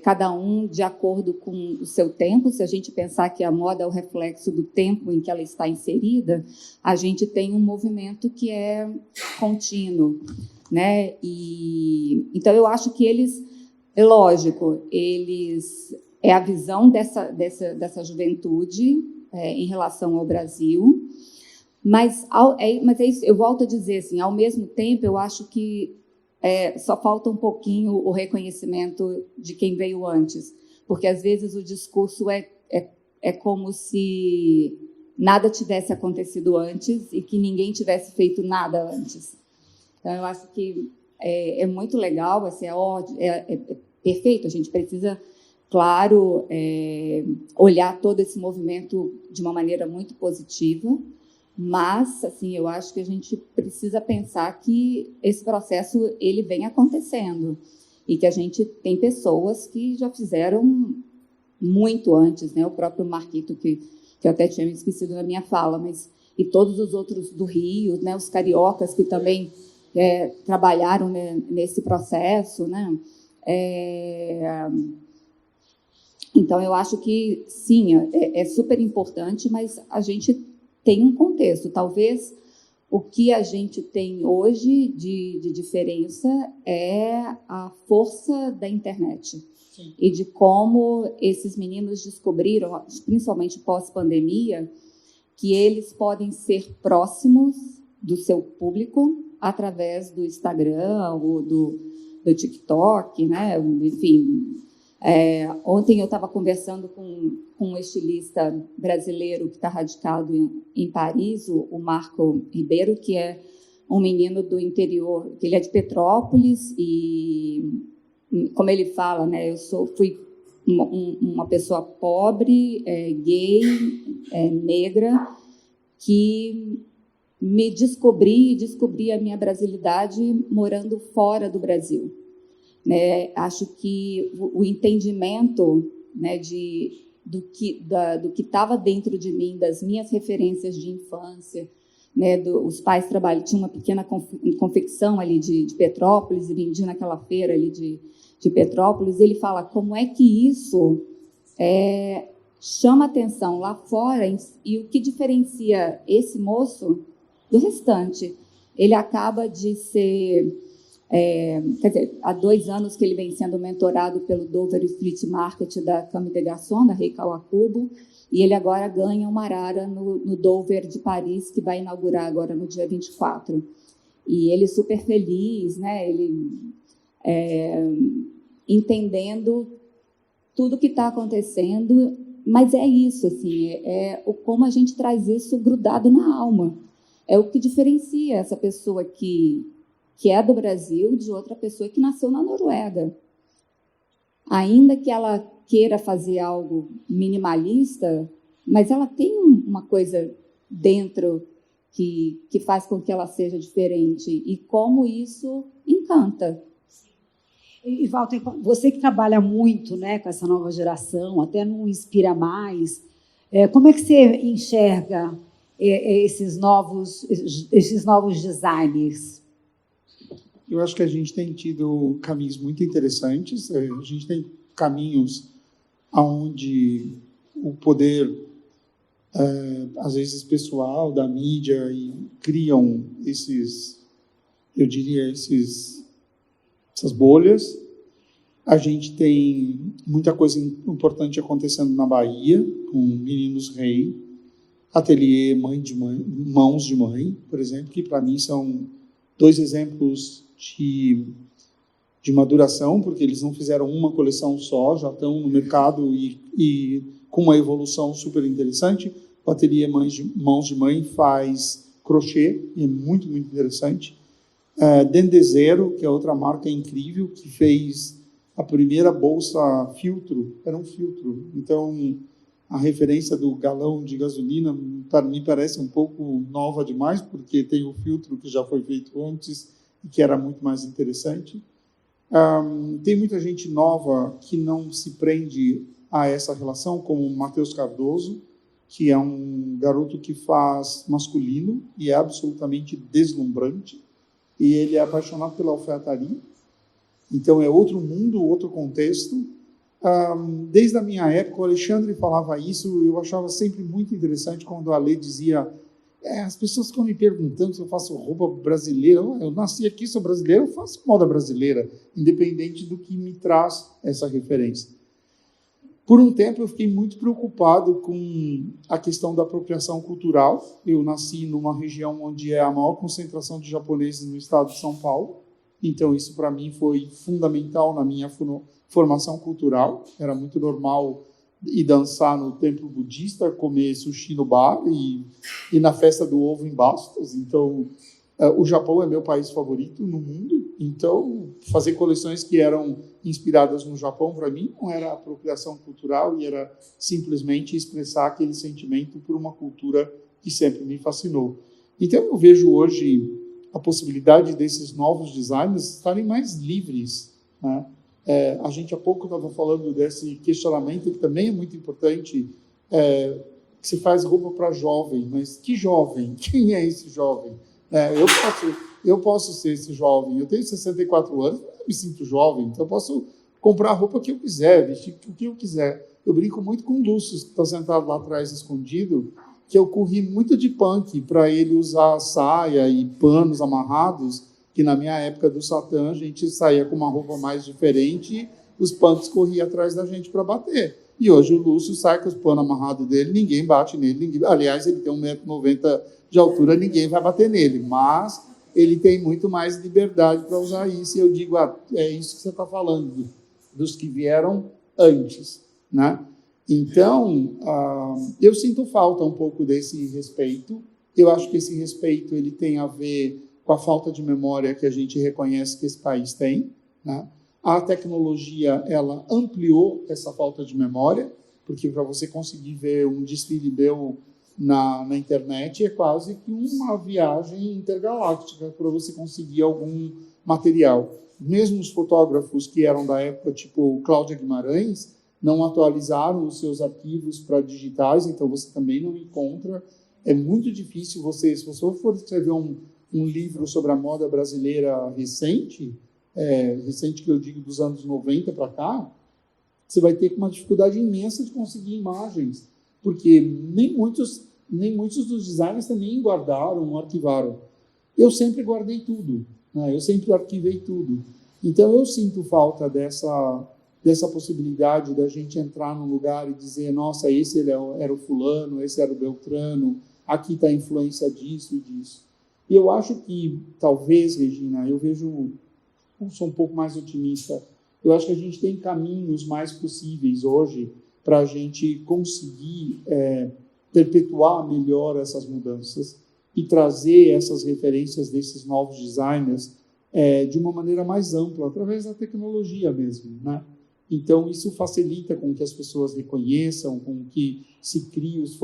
cada um de acordo com o seu tempo. Se a gente pensar que a moda é o reflexo do tempo em que ela está inserida, a gente tem um movimento que é contínuo, né? Então, eu acho que eles, lógico, é a visão dessa juventude em relação ao Brasil, mas é isso, eu volto a dizer, assim, ao mesmo tempo, eu acho que só falta um pouquinho o reconhecimento de quem veio antes, porque às vezes o discurso é como se nada tivesse acontecido antes e que ninguém tivesse feito nada antes. Então, eu acho que é muito legal, assim, é perfeito, a gente precisa, claro, olhar todo esse movimento de uma maneira muito positiva, mas, assim, eu acho que a gente precisa pensar que esse processo ele vem acontecendo e que a gente tem pessoas que já fizeram muito antes, né? O próprio Marquito, que eu até tinha me esquecido na minha fala, mas e todos os outros do Rio, né? Os cariocas que também trabalharam, né, nesse processo, né? Então, eu acho que, sim, é super importante, mas a gente tem um contexto. Talvez o que a gente tem hoje de diferença é a força da internet. Sim. E de como esses meninos descobriram, principalmente pós-pandemia, que eles podem ser próximos do seu público através do Instagram ou do TikTok, né? Enfim. Ontem eu estava conversando com um estilista brasileiro que está radicado em Paris, o Marco Ribeiro, que é um menino do interior, que ele é de Petrópolis e, como ele fala, né, fui uma pessoa pobre, gay, negra, que me descobri a minha brasilidade morando fora do Brasil. Né, acho que o entendimento, né, do que estava dentro de mim, das minhas referências de infância, né, os pais tinham uma pequena confecção ali de Petrópolis e vendiam naquela feira ali de Petrópolis. Ele fala como é que isso chama atenção lá fora e o que diferencia esse moço do restante. Ele acaba de ser... quer dizer, há 2 anos que ele vem sendo mentorado pelo Dover Street Market da Comme des Garçons, da Rei Kawakubo, e ele agora ganha uma arara no Dover de Paris, que vai inaugurar agora no dia 24. E ele super feliz, né? Ele entendendo tudo o que está acontecendo, mas é isso, assim, como a gente traz isso grudado na alma. É o que diferencia essa pessoa que é do Brasil de outra pessoa que nasceu na Noruega. Ainda que ela queira fazer algo minimalista, mas ela tem uma coisa dentro que faz com que ela seja diferente. E como isso encanta. E, Walter, você que trabalha muito, né, com essa nova geração, até não Inspira Mais, como é que você enxerga esses novos designers? Eu acho que a gente tem tido caminhos muito interessantes. A gente tem caminhos onde o poder, às vezes, pessoal, da mídia, criam essas bolhas. A gente tem muita coisa importante acontecendo na Bahia, com Meninos Rei, Ateliê Mãos de Mãe, por exemplo, que, para mim, são 2 exemplos de maduração, porque eles não fizeram uma coleção só, já estão no mercado e com uma evolução super interessante, O ateliê Mãos de Mãe faz crochê, e é muito, muito interessante. Dendezero, que é outra marca incrível, que fez a primeira bolsa filtro, era um filtro. Então, a referência do galão de gasolina, para mim, parece um pouco nova demais, porque tem o filtro que já foi feito antes e que era muito mais interessante. Tem muita gente nova que não se prende a essa relação, como o Matheus Cardoso, que é um garoto que faz masculino e é absolutamente deslumbrante. E ele é apaixonado pela alfaiataria. Então, é outro mundo, outro contexto. Desde a minha época, o Alexandre falava isso, eu achava sempre muito interessante quando a Lê dizia as pessoas ficam me perguntando se eu faço roupa brasileira. Eu nasci aqui, sou brasileiro, eu faço moda brasileira, independente do que me traz essa referência. Por um tempo, eu fiquei muito preocupado com a questão da apropriação cultural. Eu nasci numa região onde é a maior concentração de japoneses no estado de São Paulo. Então, isso, para mim, foi fundamental na minha formação cultural. Era muito normal ir dançar no templo budista, comer sushi no bar e na festa do ovo em Bastos. Então, o Japão é meu país favorito no mundo. Então, fazer coleções que eram inspiradas no Japão, para mim, não era apropriação cultural e era simplesmente expressar aquele sentimento por uma cultura que sempre me fascinou. Então, eu vejo hoje a possibilidade desses novos designers estarem mais livres, né? A gente há pouco estava falando desse questionamento que também é muito importante, que se faz roupa para jovem, mas que jovem? Quem é esse jovem? Eu posso ser esse jovem, eu tenho 64 anos, eu me sinto jovem, então eu posso comprar a roupa que eu quiser, vestir o que eu quiser. Eu brinco muito com o Lúcio, que está sentado lá atrás, escondido, que eu corri muito de punk para ele usar saia e panos amarrados, que na minha época do Satã, a gente saía com uma roupa mais diferente, os punks corriam atrás da gente para bater. E hoje o Lúcio sai com os panos amarrados dele, ninguém bate nele. Aliás, ele tem 1,90 m de altura, ninguém vai bater nele. Mas ele tem muito mais liberdade para usar isso. E eu digo, é isso que você está falando, dos que vieram antes, né? Então, eu sinto falta um pouco desse respeito. Eu acho que esse respeito ele tem a ver com a falta de memória que a gente reconhece que esse país tem, né? A tecnologia, ela ampliou essa falta de memória, porque para você conseguir ver um desfile meu na internet é quase que uma viagem intergaláctica para você conseguir algum material. Mesmo os fotógrafos que eram da época, tipo Cláudia Guimarães, não atualizaram os seus arquivos para digitais, então você também não encontra. É muito difícil você, se você for escrever um livro sobre a moda brasileira recente que eu digo dos anos 90 para cá, você vai ter uma dificuldade imensa de conseguir imagens, porque nem muitos dos designers também guardaram, arquivaram. Eu sempre guardei tudo, né? Eu sempre arquivei tudo. Então, eu sinto falta dessa possibilidade da gente entrar num lugar e dizer, nossa, esse era o fulano, esse era o Beltrano, aqui está a influência disso e disso. E eu acho que, talvez, Regina, eu sou um pouco mais otimista, eu acho que a gente tem caminhos mais possíveis hoje para a gente conseguir perpetuar melhor essas mudanças e trazer essas referências desses novos designers de uma maneira mais ampla, através da tecnologia mesmo, né? Então, isso facilita com que as pessoas reconheçam, com que se criem os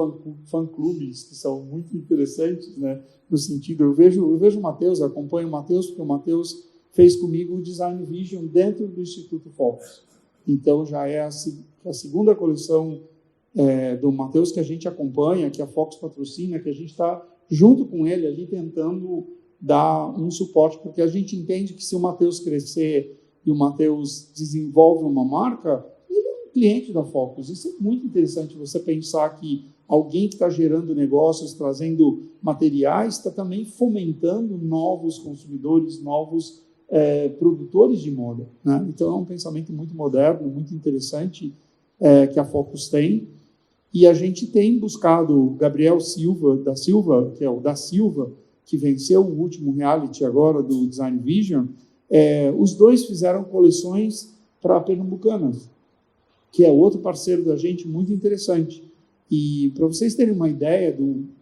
fã-clubes, que são muito interessantes, né? No sentido, eu vejo o Matheus, acompanho o Matheus, porque o Matheus fez comigo o Design Vision dentro do Instituto Focus. Então, já é a segunda coleção do Matheus que a gente acompanha, que a Focus patrocina, que a gente está junto com ele ali tentando dar um suporte, porque a gente entende que se o Matheus crescer e o Matheus desenvolve uma marca, ele é um cliente da Focus. Isso é muito interessante, você pensar que alguém que está gerando negócios, trazendo materiais, está também fomentando novos consumidores, novos produtores de moda, né? Então, é um pensamento muito moderno, muito interessante que a Focus tem. E a gente tem buscado o Gabriel da Silva, que é o da Silva, que venceu o último reality agora do Design Vision. Os dois fizeram coleções para pernambucanas, que é outro parceiro da gente muito interessante. E para vocês terem uma ideia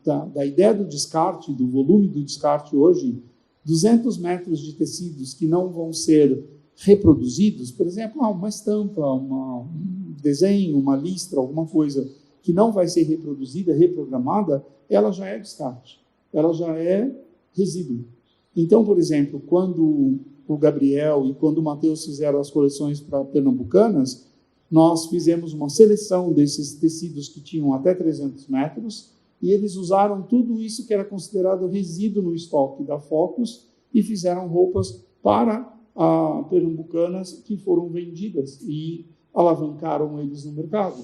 da ideia do descarte, do volume do descarte hoje, 200 metros de tecidos que não vão ser reproduzidos, por exemplo, uma estampa, um desenho, uma listra, alguma coisa que não vai ser reproduzida, reprogramada, ela já é descarte, ela já é resíduo. Então, por exemplo, quando o Gabriel e quando o Matheus fizeram as coleções para pernambucanas, nós fizemos uma seleção desses tecidos que tinham até 300 metros e eles usaram tudo isso que era considerado resíduo no estoque da Focus e fizeram roupas para a pernambucanas que foram vendidas e alavancaram eles no mercado.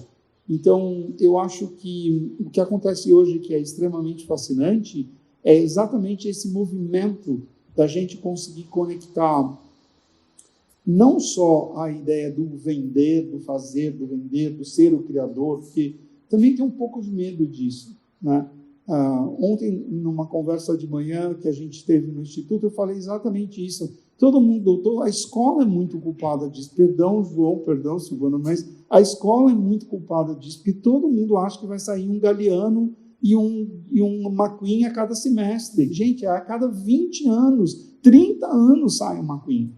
Então, eu acho que o que acontece hoje, que é extremamente fascinante, é exatamente esse movimento da gente conseguir conectar não só a ideia do vender, do fazer, do vender, do ser o criador, porque também tem um pouco de medo disso, né? Ontem, numa conversa de manhã que a gente teve no Instituto, eu falei exatamente isso. Todo mundo, a escola é muito culpada disso. Perdão, João, perdão, Silvana, mas a escola é muito culpada disso, porque todo mundo acha que vai sair um Galeano e um McQueen a cada semestre. Gente, a cada 20 anos, 30 anos sai um McQueen.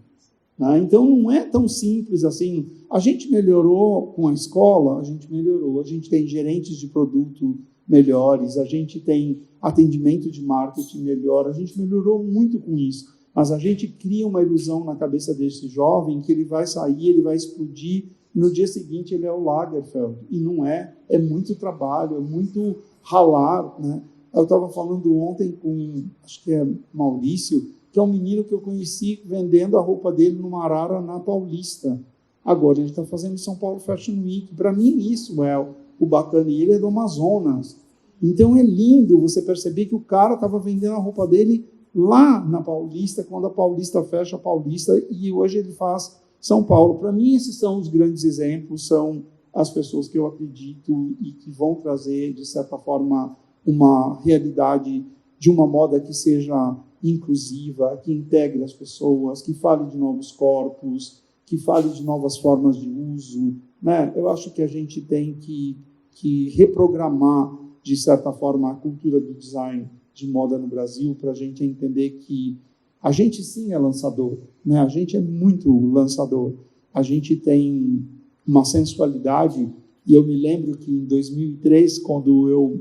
Né? Então, não é tão simples assim. A gente melhorou com a escola, a gente melhorou. A gente tem gerentes de produto melhores, a gente tem atendimento de marketing melhor, a gente melhorou muito com isso. Mas a gente cria uma ilusão na cabeça desse jovem que ele vai sair, ele vai explodir, e no dia seguinte ele é o Lagerfeld. E não é, é muito trabalho, é muito ralar. Né? Eu estava falando ontem com, acho que é Maurício, que é um menino que eu conheci vendendo a roupa dele numa arara na Paulista. Agora ele está fazendo São Paulo Fashion Week. Para mim isso é o bacana, e ele é do Amazonas. Então é lindo você perceber que o cara estava vendendo a roupa dele lá na Paulista, quando a Paulista fecha a Paulista, e hoje ele faz São Paulo. Para mim, esses são os grandes exemplos, são as pessoas que eu acredito e que vão trazer, de certa forma, uma realidade de uma moda que seja inclusiva, que integre as pessoas, que fale de novos corpos, que fale de novas formas de uso. Né? Eu acho que a gente tem que reprogramar, de certa forma, a cultura do design de moda no Brasil, para a gente entender que a gente sim é lançador, né? A gente é muito lançador, a gente tem uma sensualidade, e eu me lembro que em 2003, quando eu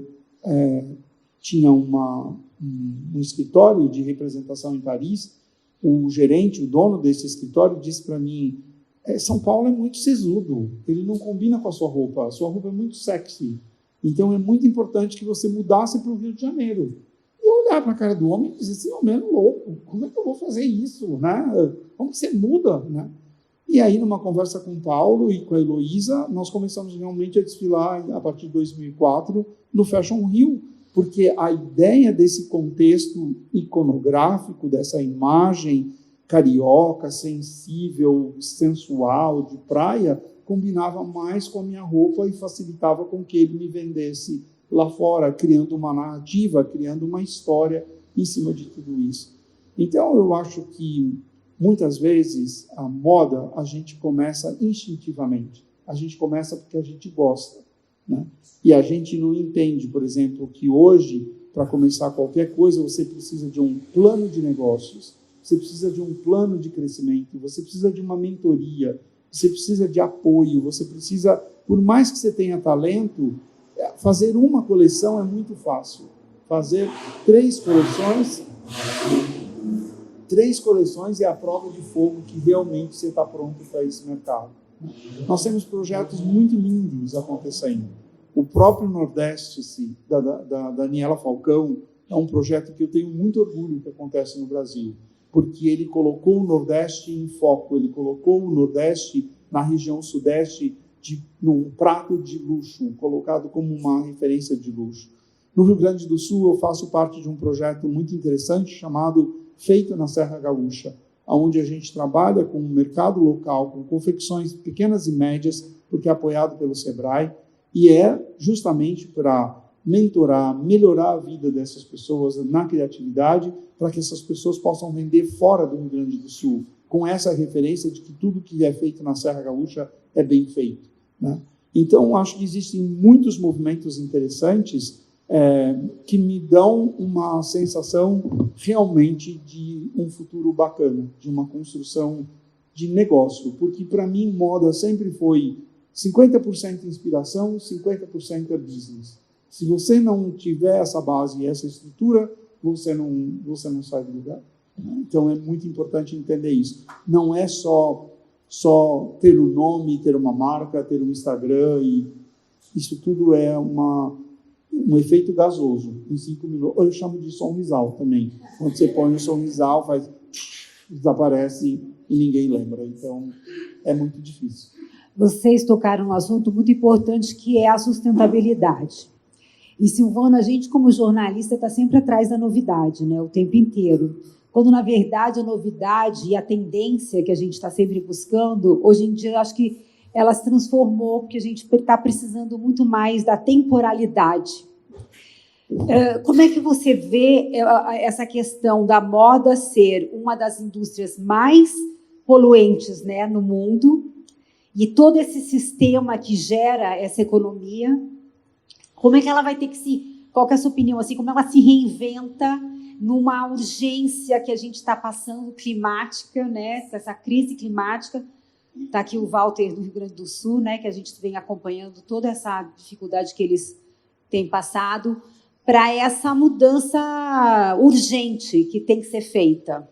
tinha um escritório de representação em Paris, o gerente, o dono desse escritório, disse para mim: São Paulo é muito sisudo, ele não combina com a sua roupa é muito sexy, então é muito importante que você mudasse para o Rio de Janeiro. Olhar para a cara do homem e dizer: esse homem é louco, como é que eu vou fazer isso? Né? Como que você muda? Né? E aí, numa conversa com o Paulo e com a Heloísa, nós começamos realmente a desfilar, a partir de 2004, no Fashion Rio, porque a ideia desse contexto iconográfico, dessa imagem carioca, sensível, sensual, de praia, combinava mais com a minha roupa e facilitava com que ele me vendesse lá fora, criando uma narrativa, criando uma história em cima de tudo isso. Então, eu acho que, muitas vezes, a moda, a gente começa instintivamente. A gente começa porque a gente gosta. Né? E a gente não entende, por exemplo, que hoje, para começar qualquer coisa, você precisa de um plano de negócios, você precisa de um plano de crescimento, você precisa de uma mentoria, você precisa de apoio, você precisa, por mais que você tenha talento, fazer uma coleção é muito fácil. Fazer 3 coleções é a prova de fogo que realmente você está pronto para esse mercado. Nós temos projetos muito lindos acontecendo. O próprio Nordeste, da Daniela Falcão, é um projeto que eu tenho muito orgulho que acontece no Brasil, porque ele colocou o Nordeste em foco, ele colocou o Nordeste na região Sudeste num prato de luxo, colocado como uma referência de luxo. No Rio Grande do Sul, eu faço parte de um projeto muito interessante chamado Feito na Serra Gaúcha, onde a gente trabalha com o mercado local, com confecções pequenas e médias, porque é apoiado pelo Sebrae, e é justamente para mentorar, melhorar a vida dessas pessoas na criatividade, para que essas pessoas possam vender fora do Rio Grande do Sul, com essa referência de que tudo que é feito na Serra Gaúcha é bem feito. Né? Então, acho que existem muitos movimentos interessantes que me dão uma sensação realmente de um futuro bacana, de uma construção de negócio, porque para mim moda sempre foi 50% inspiração, 50% é business. Se você não tiver essa base e essa estrutura, você não sai do lugar. Então é muito importante entender isso. Não é só ter um nome, ter uma marca, ter um Instagram, e isso tudo é um efeito gasoso. Em 5 minutos, eu chamo de sorrisal também. Quando você põe o sorrisal, faz desaparece e ninguém lembra. Então é muito difícil. Vocês tocaram um assunto muito importante, que é a sustentabilidade. E, Silvana, a gente, como jornalista, está sempre atrás da novidade, né, o tempo inteiro. Quando, na verdade, a novidade e a tendência que a gente está sempre buscando, hoje em dia, eu acho que ela se transformou, porque a gente está precisando muito mais da temporalidade. Como é que você vê essa questão da moda ser uma das indústrias mais poluentes, né, no mundo, e todo esse sistema que gera essa economia? Como é que ela vai ter que qual que é a sua opinião, assim, como ela se reinventa numa urgência que a gente está passando, climática, né, essa crise climática? Está aqui o Walter do Rio Grande do Sul, né, que a gente vem acompanhando toda essa dificuldade que eles têm passado, para essa mudança urgente que tem que ser feita.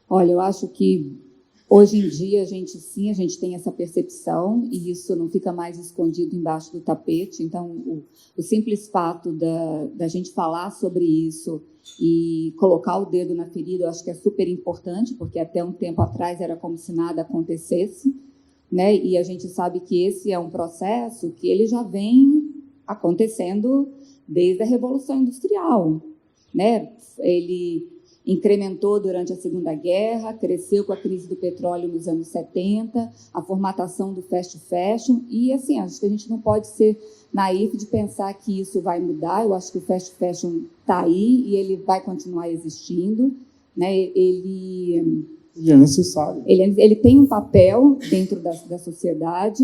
Olha, eu acho que hoje em dia a gente tem essa percepção, e isso não fica mais escondido embaixo do tapete. Então, o simples fato da gente falar sobre isso e colocar o dedo na ferida, eu acho que é super importante, porque até um tempo atrás era como se nada acontecesse, né? E a gente sabe que esse é um processo que ele já vem acontecendo desde a Revolução Industrial, né? Ele incrementou durante a Segunda Guerra, cresceu com a crise do petróleo nos anos 70, a formatação do fast fashion, e assim, acho que a gente não pode ser naif de pensar que isso vai mudar. Eu acho que o fast fashion está aí e ele vai continuar existindo, né? Ele é necessário. Ele tem um papel dentro da sociedade.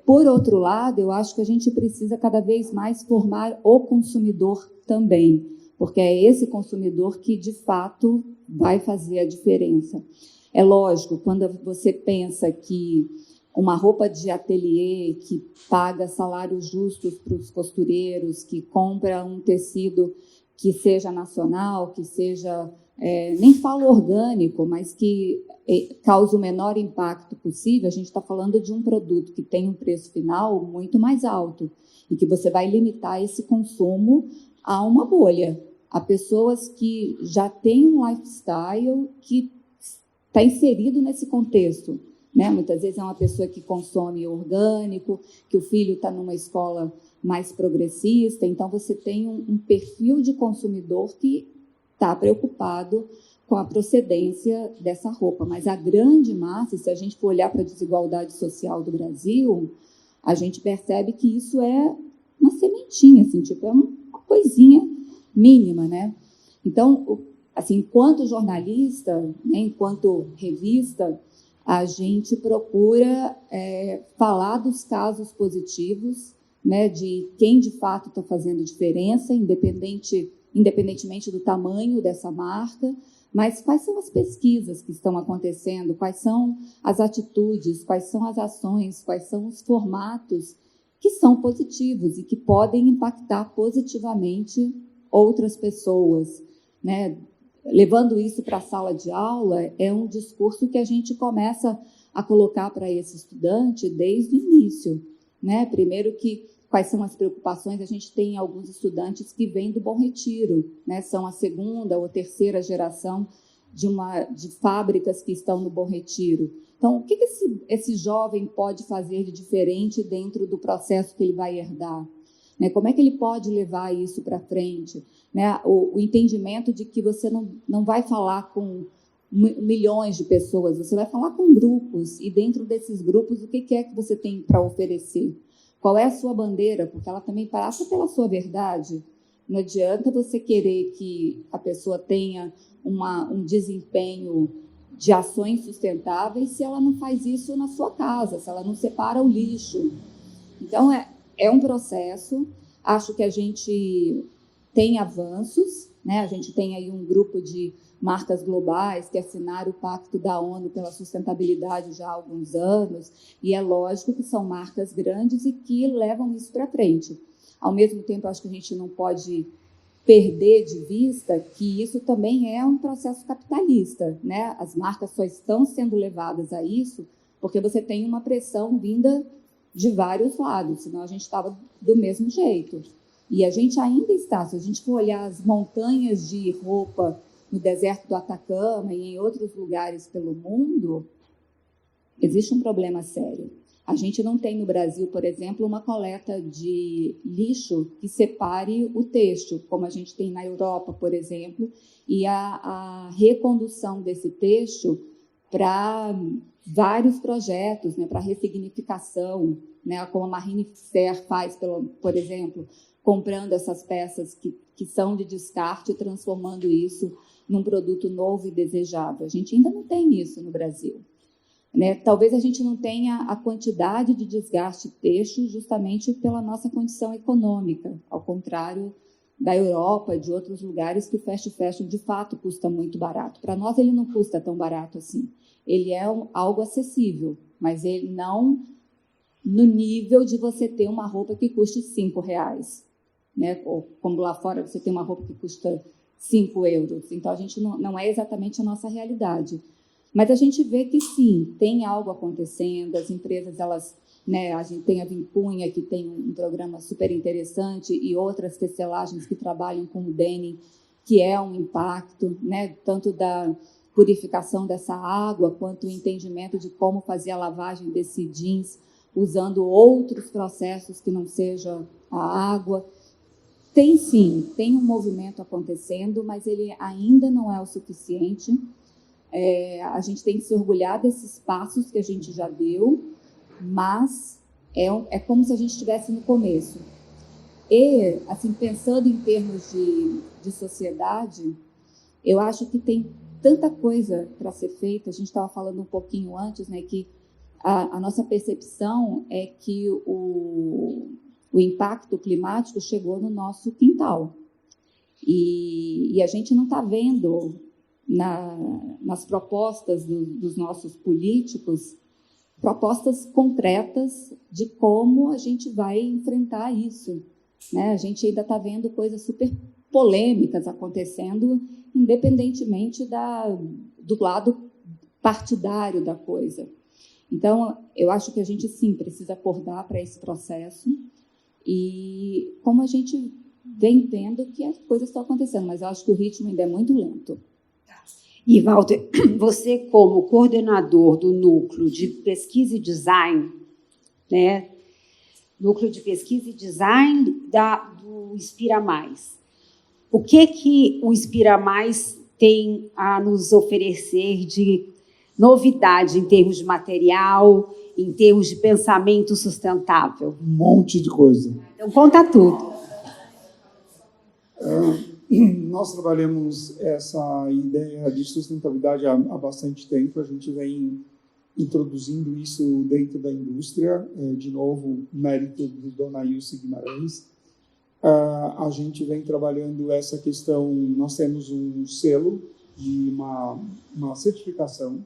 Por outro lado, eu acho que a gente precisa cada vez mais formar o consumidor também, porque é esse consumidor que, de fato, vai fazer a diferença. É lógico, quando você pensa que uma roupa de ateliê que paga salários justos para os costureiros, que compra um tecido que seja nacional, que seja, nem falo orgânico, mas que cause o menor impacto possível, a gente está falando de um produto que tem um preço final muito mais alto e que você vai limitar esse consumo a uma bolha, a pessoas que já têm um lifestyle que está inserido nesse contexto, né? Muitas vezes é uma pessoa que consome orgânico, que o filho está numa escola mais progressista, então você tem um perfil de consumidor que está preocupado com a procedência dessa roupa. Mas a grande massa, se a gente for olhar para a desigualdade social do Brasil, a gente percebe que isso é uma sementinha, assim, tipo, é uma coisinha mínima, né? Então, assim, enquanto jornalista, né, enquanto revista, a gente procura falar dos casos positivos, né, de quem de fato está fazendo diferença, independentemente do tamanho dessa marca, mas quais são as pesquisas que estão acontecendo, quais são as atitudes, quais são as ações, quais são os formatos que são positivos e que podem impactar positivamente outras pessoas, né? Levando isso para a sala de aula, é um discurso que a gente começa a colocar para esse estudante desde o início, né? Primeiro, quais são as preocupações? A gente tem alguns estudantes que vêm do Bom Retiro, né? São a segunda ou terceira geração de fábricas que estão no Bom Retiro. Então, o que esse jovem pode fazer de diferente dentro do processo que ele vai herdar? Né? Como é que ele pode levar isso para frente? Né? O entendimento de que você não vai falar com milhões de pessoas, você vai falar com grupos, e dentro desses grupos, o que é que você tem para oferecer? Qual é a sua bandeira? Porque ela também passa pela sua verdade. Não adianta você querer que a pessoa tenha um desempenho de ações sustentáveis se ela não faz isso na sua casa, se ela não separa o lixo. Então, é um processo. Acho que a gente tem avanços, né? A gente tem aí um grupo de marcas globais que assinaram o Pacto da ONU pela Sustentabilidade já há alguns anos, e é lógico que são marcas grandes e que levam isso para frente. Ao mesmo tempo, acho que a gente não pode perder de vista que isso também é um processo capitalista, né? As marcas só estão sendo levadas a isso porque você tem uma pressão vinda de vários lados, senão a gente estava do mesmo jeito. E a gente ainda está, se a gente for olhar as montanhas de roupa no deserto do Atacama e em outros lugares pelo mundo, existe um problema sério. A gente não tem no Brasil, por exemplo, uma coleta de lixo que separe o têxtil, como a gente tem na Europa, por exemplo, e a recondução desse têxtil para vários projetos, né, para ressignificação, né, como a Marine Fer faz, por exemplo, comprando essas peças que são de descarte e transformando isso num produto novo e desejável. A gente ainda não tem isso no Brasil. Né? Talvez a gente não tenha a quantidade de desgaste têxtil justamente pela nossa condição econômica, ao contrário da Europa e de outros lugares que o fast fashion de fato custa muito barato. Para nós ele não custa tão barato assim. Ele é algo acessível, mas ele não no nível de você ter uma roupa que custe R$5, né? Ou como lá fora você tem uma roupa que custa €5. Então a gente não é exatamente a nossa realidade. Mas a gente vê que, sim, tem algo acontecendo, as empresas, elas, né, a gente tem a Vincunha, que tem um programa super interessante, e outras tecelagens que trabalham com o denim, que é um impacto, né, tanto da purificação dessa água, quanto o entendimento de como fazer a lavagem desse jeans, usando outros processos que não seja a água. Tem, sim, tem um movimento acontecendo, mas ele ainda não é o suficiente. A gente tem que se orgulhar desses passos que a gente já deu, mas é como se a gente estivesse no começo. E, assim, pensando em termos de sociedade, eu acho que tem tanta coisa para ser feita. A gente estava falando um pouquinho antes, né, que a nossa percepção é que o impacto climático chegou no nosso quintal. E a gente não está vendo nas propostas dos nossos políticos, propostas concretas de como a gente vai enfrentar isso. Né? A gente ainda está vendo coisas super polêmicas acontecendo, independentemente do lado partidário da coisa. Então, eu acho que a gente, sim, precisa acordar para esse processo, e como a gente vem vendo que as coisas estão acontecendo, mas eu acho que o ritmo ainda é muito lento. E, Walter, você, como coordenador do Núcleo de Pesquisa e Design, né, Núcleo de Pesquisa e Design do Inspira Mais, o que o Inspira Mais tem a nos oferecer de novidade em termos de material, em termos de pensamento sustentável? Um monte de coisa. Então, conta tudo. Nós trabalhamos essa ideia de sustentabilidade há bastante tempo. A gente vem introduzindo isso dentro da indústria. De novo, mérito de Dona Ilse Guimarães. A gente vem trabalhando essa questão. Nós temos um selo de uma certificação,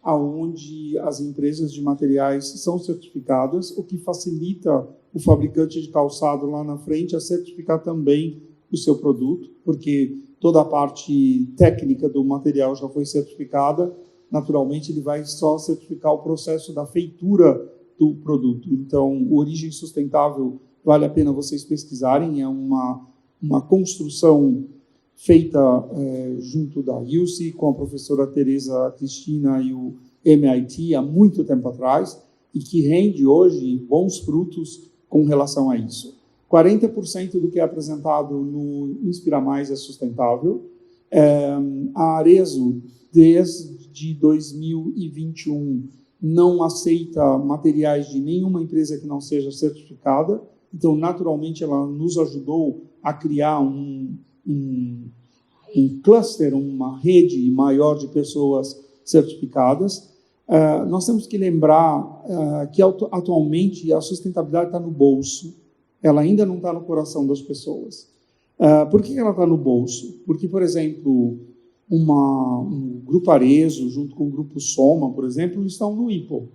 onde as empresas de materiais são certificadas, o que facilita o fabricante de calçado lá na frente a certificar também o seu produto, porque toda a parte técnica do material já foi certificada. Naturalmente, ele vai só certificar o processo da feitura do produto. Então, o Origem Sustentável vale a pena vocês pesquisarem. É uma construção feita junto da UC, com a professora Teresa Cristina e o MIT há muito tempo atrás, e que rende hoje bons frutos com relação a isso. 40% do que é apresentado no Inspira Mais é sustentável. A Arezzo, desde 2021, não aceita materiais de nenhuma empresa que não seja certificada. Então, naturalmente, ela nos ajudou a criar um cluster, uma rede maior de pessoas certificadas. Nós temos que lembrar que atualmente a sustentabilidade está no bolso, ela ainda não está no coração das pessoas. Por que ela está no bolso? Porque, por exemplo, um grupo Arezzo, junto com o grupo Soma, por exemplo, eles estão no IPO.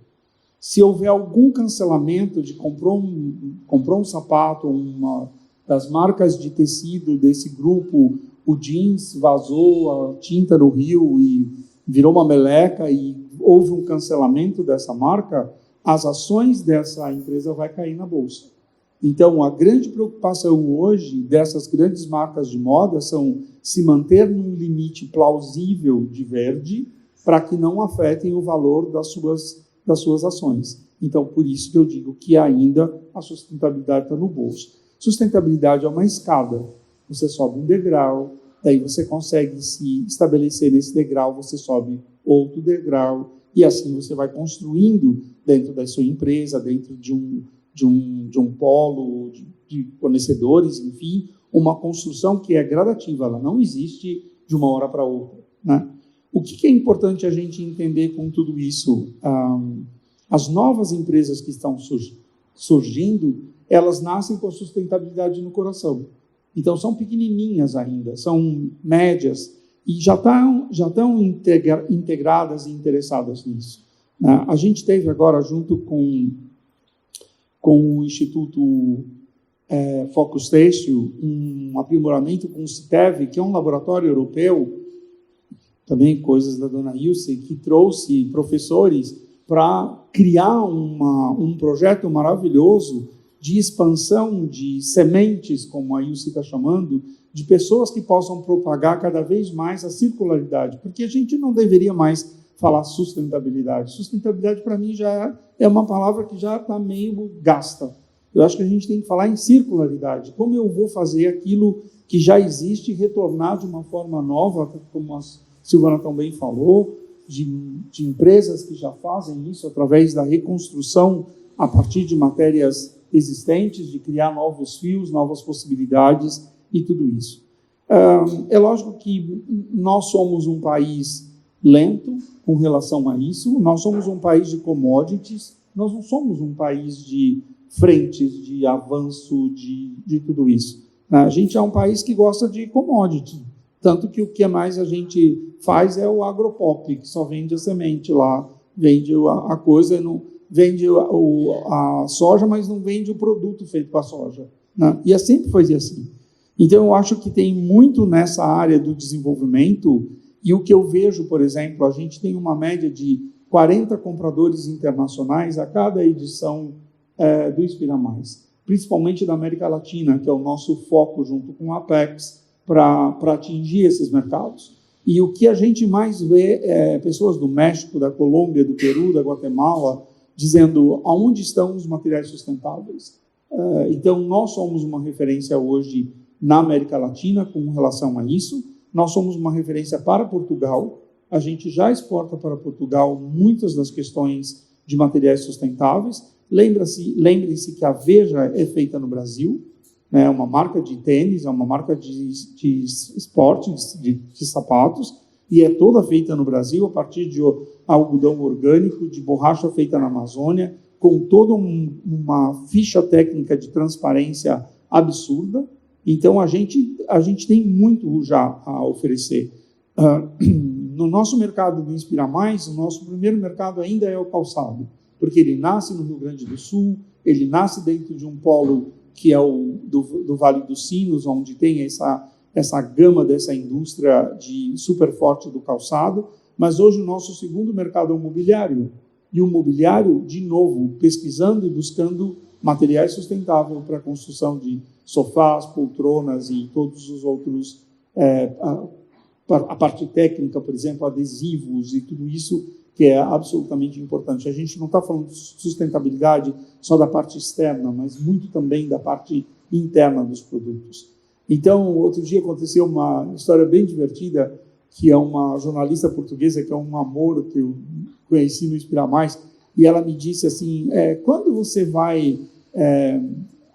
Se houver algum cancelamento de comprou um sapato, uma das marcas de tecido desse grupo, o jeans vazou a tinta no rio e virou uma meleca e houve um cancelamento dessa marca, as ações dessa empresa vai cair na bolsa. Então, a grande preocupação hoje dessas grandes marcas de moda são se manter num limite plausível de verde para que não afetem o valor das suas ações. Então, por isso que eu digo que ainda a sustentabilidade está no bolso. Sustentabilidade é uma escada. Você sobe um degrau, daí você consegue se estabelecer nesse degrau, você sobe outro degrau, e assim você vai construindo dentro da sua empresa, dentro de um polo de fornecedores, enfim, uma construção que é gradativa, ela não existe de uma hora para outra, né? O que é importante a gente entender com tudo isso? As novas empresas que estão surgindo, elas nascem com a sustentabilidade no coração. Então, são pequenininhas ainda, são médias, e já estão integradas e interessadas nisso. A gente teve agora, junto com o Instituto Focus Têxtil, um aprimoramento com o CITEV, que é um laboratório europeu, também coisas da dona Ilse, que trouxe professores para criar um projeto maravilhoso de expansão de sementes, como a Ilse está chamando, de pessoas que possam propagar cada vez mais a circularidade, porque a gente não deveria mais falar sustentabilidade. Sustentabilidade, para mim, já é uma palavra que já está meio gasta. Eu acho que a gente tem que falar em circularidade. Como eu vou fazer aquilo que já existe retornar de uma forma nova, como a Silvana também falou, de empresas que já fazem isso através da reconstrução a partir de matérias existentes, de criar novos fios, novas possibilidades e tudo isso. É lógico que nós somos um país lento com relação a isso, nós somos um país de commodities, nós não somos um país de frentes, de avanço, de tudo isso. A gente é um país que gosta de commodity, tanto que o que mais a gente faz é o agropop, que só vende a semente lá, vende a coisa, não vende a soja, mas não vende o produto feito com a soja, né? E sempre foi assim. Então, eu acho que tem muito nessa área do desenvolvimento, e o que eu vejo, por exemplo, a gente tem uma média de 40 compradores internacionais a cada edição do Inspira Mais, principalmente da América Latina, que é o nosso foco junto com a Apex, para atingir esses mercados. E o que a gente mais vê é pessoas do México, da Colômbia, do Peru, da Guatemala, dizendo aonde estão os materiais sustentáveis. Então, nós somos uma referência hoje na América Latina com relação a isso. Nós somos uma referência para Portugal. A gente já exporta para Portugal muitas das questões de materiais sustentáveis. Lembre-se que a Veja é feita no Brasil, é uma marca de tênis, é uma marca de esporte, de sapatos, e é toda feita no Brasil a partir de algodão orgânico, de borracha feita na Amazônia, com toda uma ficha técnica de transparência absurda. Então, a gente tem muito já a oferecer. No nosso mercado do Inspira Mais, o nosso primeiro mercado ainda é o calçado, porque ele nasce no Rio Grande do Sul, ele nasce dentro de um polo que é o do Vale dos Sinos, onde tem essa gama dessa indústria super forte do calçado, mas hoje o nosso segundo mercado é o mobiliário. E o mobiliário, de novo, pesquisando e buscando materiais sustentáveis para a construção de sofás, poltronas e todos os outros, a parte técnica, por exemplo, adesivos e tudo isso que é absolutamente importante. A gente não está falando de sustentabilidade só da parte externa, mas muito também da parte interna dos produtos. Então, outro dia aconteceu uma história bem divertida, que é uma jornalista portuguesa, que é um amor, que eu conheci no Inspira Mais, e ela me disse assim, quando você vai...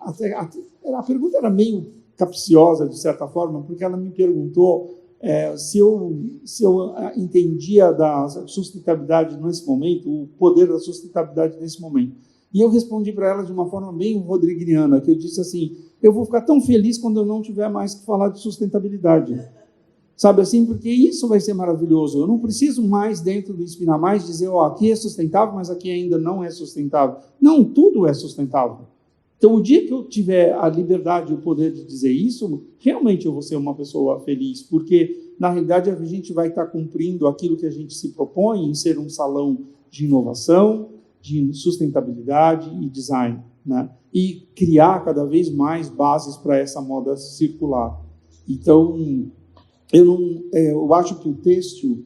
a pergunta era meio capciosa, de certa forma, porque ela me perguntou se eu entendia da sustentabilidade nesse momento, o poder da sustentabilidade nesse momento. E eu respondi para ela de uma forma bem rodriguiana, que eu disse assim, eu vou ficar tão feliz quando eu não tiver mais que falar de sustentabilidade. Sabe assim? Porque isso vai ser maravilhoso. Eu não preciso mais, dentro do Inspira Mais, dizer, aqui é sustentável, mas aqui ainda não é sustentável. Não, tudo é sustentável. Então, o dia que eu tiver a liberdade e o poder de dizer isso, realmente eu vou ser uma pessoa feliz, porque, na realidade, a gente vai estar cumprindo aquilo que a gente se propõe em ser um salão de inovação, de sustentabilidade e design, né? E criar cada vez mais bases para essa moda circular. Então, eu acho que o têxtil,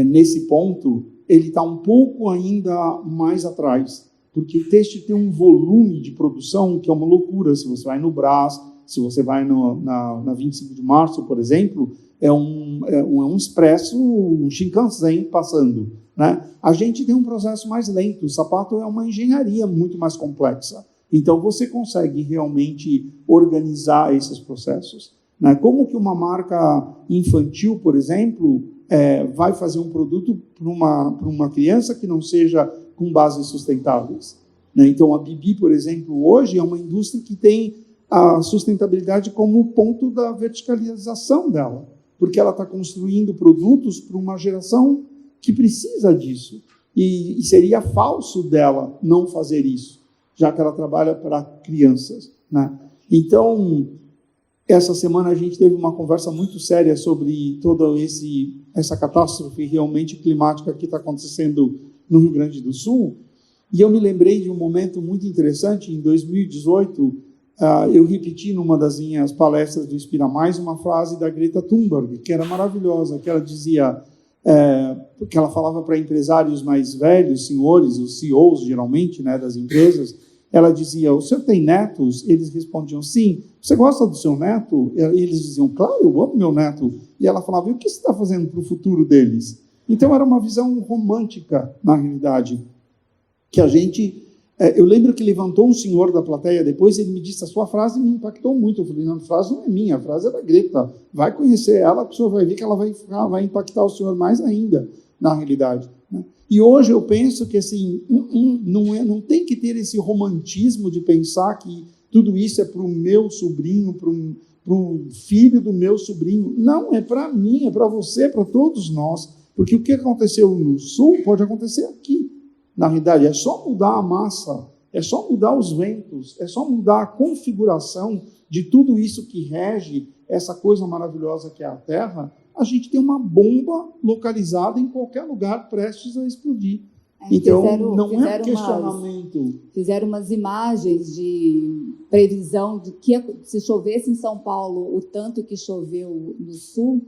nesse ponto, ele está um pouco ainda mais atrás, porque o têxtil tem um volume de produção que é uma loucura. Se você vai no Brás, se você vai na 25 de março, por exemplo, é um expresso, um Shinkansen passando, né? A gente tem um processo mais lento. O sapato é uma engenharia muito mais complexa. Então, você consegue realmente organizar esses processos, né? Como que uma marca infantil, por exemplo, vai fazer um produto para uma criança que não seja com bases sustentáveis, né? Então, a Bibi, por exemplo, hoje é uma indústria que tem a sustentabilidade como ponto da verticalização dela, porque ela está construindo produtos para uma geração que precisa disso. E seria falso dela não fazer isso, já que ela trabalha para crianças, né? Então, essa semana a gente teve uma conversa muito séria sobre toda essa catástrofe realmente climática que está acontecendo no Rio Grande do Sul, e eu me lembrei de um momento muito interessante. Em 2018, eu repeti numa das minhas palestras do Inspira Mais uma frase da Greta Thunberg, que era maravilhosa, que ela dizia, porque ela falava para empresários mais velhos, senhores, os CEOs, geralmente, né, das empresas, ela dizia, o senhor tem netos? Eles respondiam, sim. Você gosta do seu neto? E eles diziam, claro, eu amo meu neto. E ela falava, e o que você está fazendo para o futuro deles? Então, era uma visão romântica, na realidade, que a gente... eu lembro que levantou um senhor da plateia, depois ele me disse, a sua frase me impactou muito. Eu falei, não, a frase não é minha, a frase é da Greta. Vai conhecer ela, que o senhor vai ver que ela vai impactar o senhor mais ainda, na realidade, né? E hoje eu penso que assim, não tem que ter esse romantismo de pensar que tudo isso é para o meu sobrinho, para o filho do meu sobrinho. Não, é para mim, é para você, para todos nós. Porque o que aconteceu no Sul pode acontecer aqui. Na realidade, é só mudar a massa, é só mudar os ventos, é só mudar a configuração de tudo isso que rege essa coisa maravilhosa que é a Terra. A gente tem uma bomba localizada em qualquer lugar prestes a explodir. Então, não é questionamento. Fizeram umas imagens de previsão de que se chovesse em São Paulo o tanto que choveu no Sul,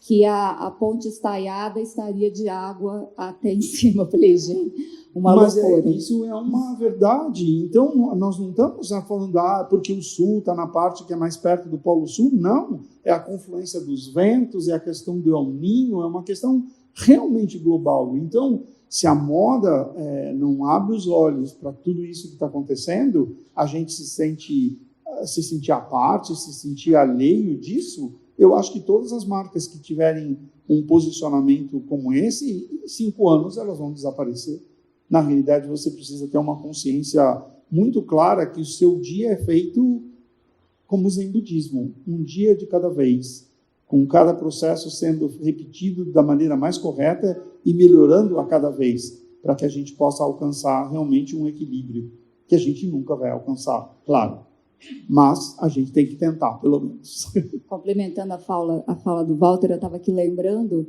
que a ponte estaiada estaria de água até em cima. Eu falei, gente, uma loucura. Isso é uma verdade. Então, nós não estamos falando, porque o Sul está na parte que é mais perto do Polo Sul. Não, é a confluência dos ventos, é a questão do El Niño, é uma questão realmente global. Então, se a moda não abre os olhos para tudo isso que está acontecendo, a gente se sentir à parte, se sentir alheio disso. Eu acho que todas as marcas que tiverem um posicionamento como esse, em 5 anos elas vão desaparecer. Na realidade, você precisa ter uma consciência muito clara que o seu dia é feito como o Zen budismo, um dia de cada vez, com cada processo sendo repetido da maneira mais correta e melhorando a cada vez, para que a gente possa alcançar realmente um equilíbrio, que a gente nunca vai alcançar, claro. Mas a gente tem que tentar, pelo menos. Complementando a fala do Walter, eu estava aqui lembrando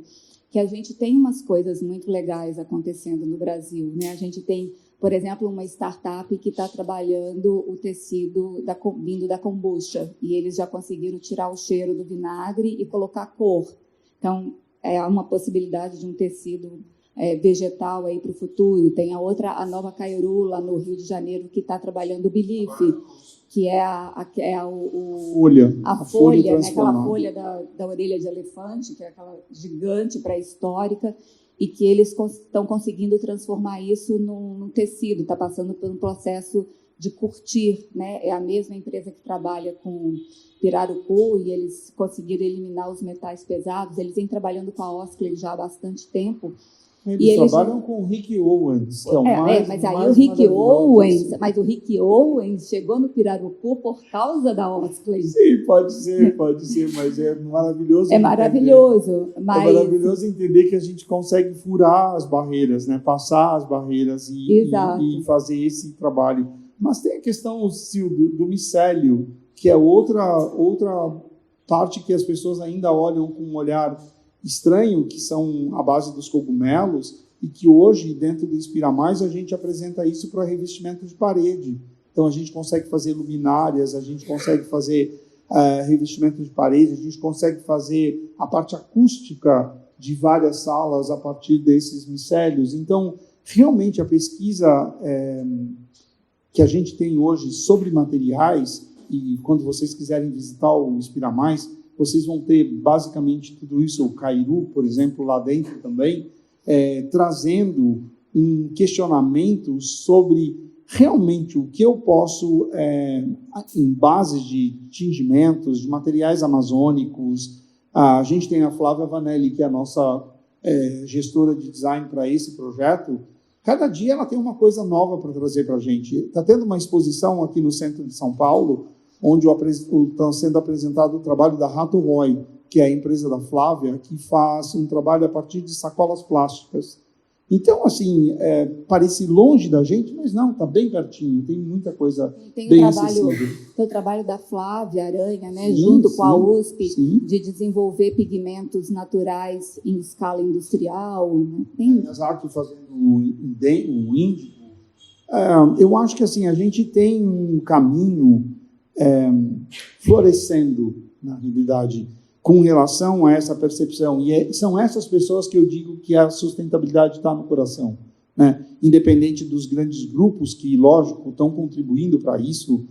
que a gente tem umas coisas muito legais acontecendo no Brasil, né? A gente tem, por exemplo, uma startup que está trabalhando o tecido vindo da kombucha, e eles já conseguiram tirar o cheiro do vinagre e colocar cor. Então, é uma possibilidade de um tecido vegetal aí para o futuro. Tem a Nova Cairu, lá no Rio de Janeiro, que está trabalhando o Belief, que é a folha, né? Aquela folha da orelha de elefante, que é aquela gigante pré-histórica, e que eles estão conseguindo transformar isso num tecido, está passando por um processo de curtir, né? É a mesma empresa que trabalha com pirarucu e eles conseguiram eliminar os metais pesados. Eles vêm trabalhando com a Oskley já há bastante tempo. Eles trabalham com o Rick Owens, que é o mais mas aí mais o Rick Owens, maravilhoso. mas o Rick Owens chegou no pirarucu por causa da Oskley. Sim, pode ser, mas é maravilhoso. É maravilhoso, É mas maravilhoso entender que a gente consegue furar as barreiras, né? Passar as barreiras e fazer esse trabalho. Mas tem a questão, Sil, do micélio, que é outra parte que as pessoas ainda olham com um olhar estranho, que são a base dos cogumelos, e que hoje, dentro do Inspira Mais, a gente apresenta isso para revestimento de parede. Então, a gente consegue fazer luminárias, a gente consegue fazer revestimento de parede, a gente consegue fazer a parte acústica de várias salas a partir desses micélios. Então, realmente, a pesquisa que a gente tem hoje sobre materiais, e quando vocês quiserem visitar o Inspira Mais, vocês vão ter basicamente tudo isso, o Cairu, por exemplo, lá dentro também, trazendo um questionamento sobre realmente o que eu posso, em bases de tingimentos, de materiais amazônicos. A gente tem a Flávia Vanelli, que é a nossa gestora de design para esse projeto. Cada dia ela tem uma coisa nova para trazer para a gente. Está tendo uma exposição aqui no centro de São Paulo, onde está sendo apresentado o trabalho da Rato Roy, que é a empresa da Flávia, que faz um trabalho a partir de sacolas plásticas. Então, assim, parece longe da gente, mas não, está bem pertinho, tem muita coisa bem acessível. Tem o trabalho da Flávia Aranha, né, junto com a USP, de desenvolver pigmentos naturais em escala industrial. Né? Exato, fazendo um índigo. Eu acho que assim, a gente tem um caminho florescendo, na realidade, com relação a essa percepção. E são essas pessoas que eu digo que a sustentabilidade está no coração, né? Independente dos grandes grupos que, lógico, estão contribuindo para isso,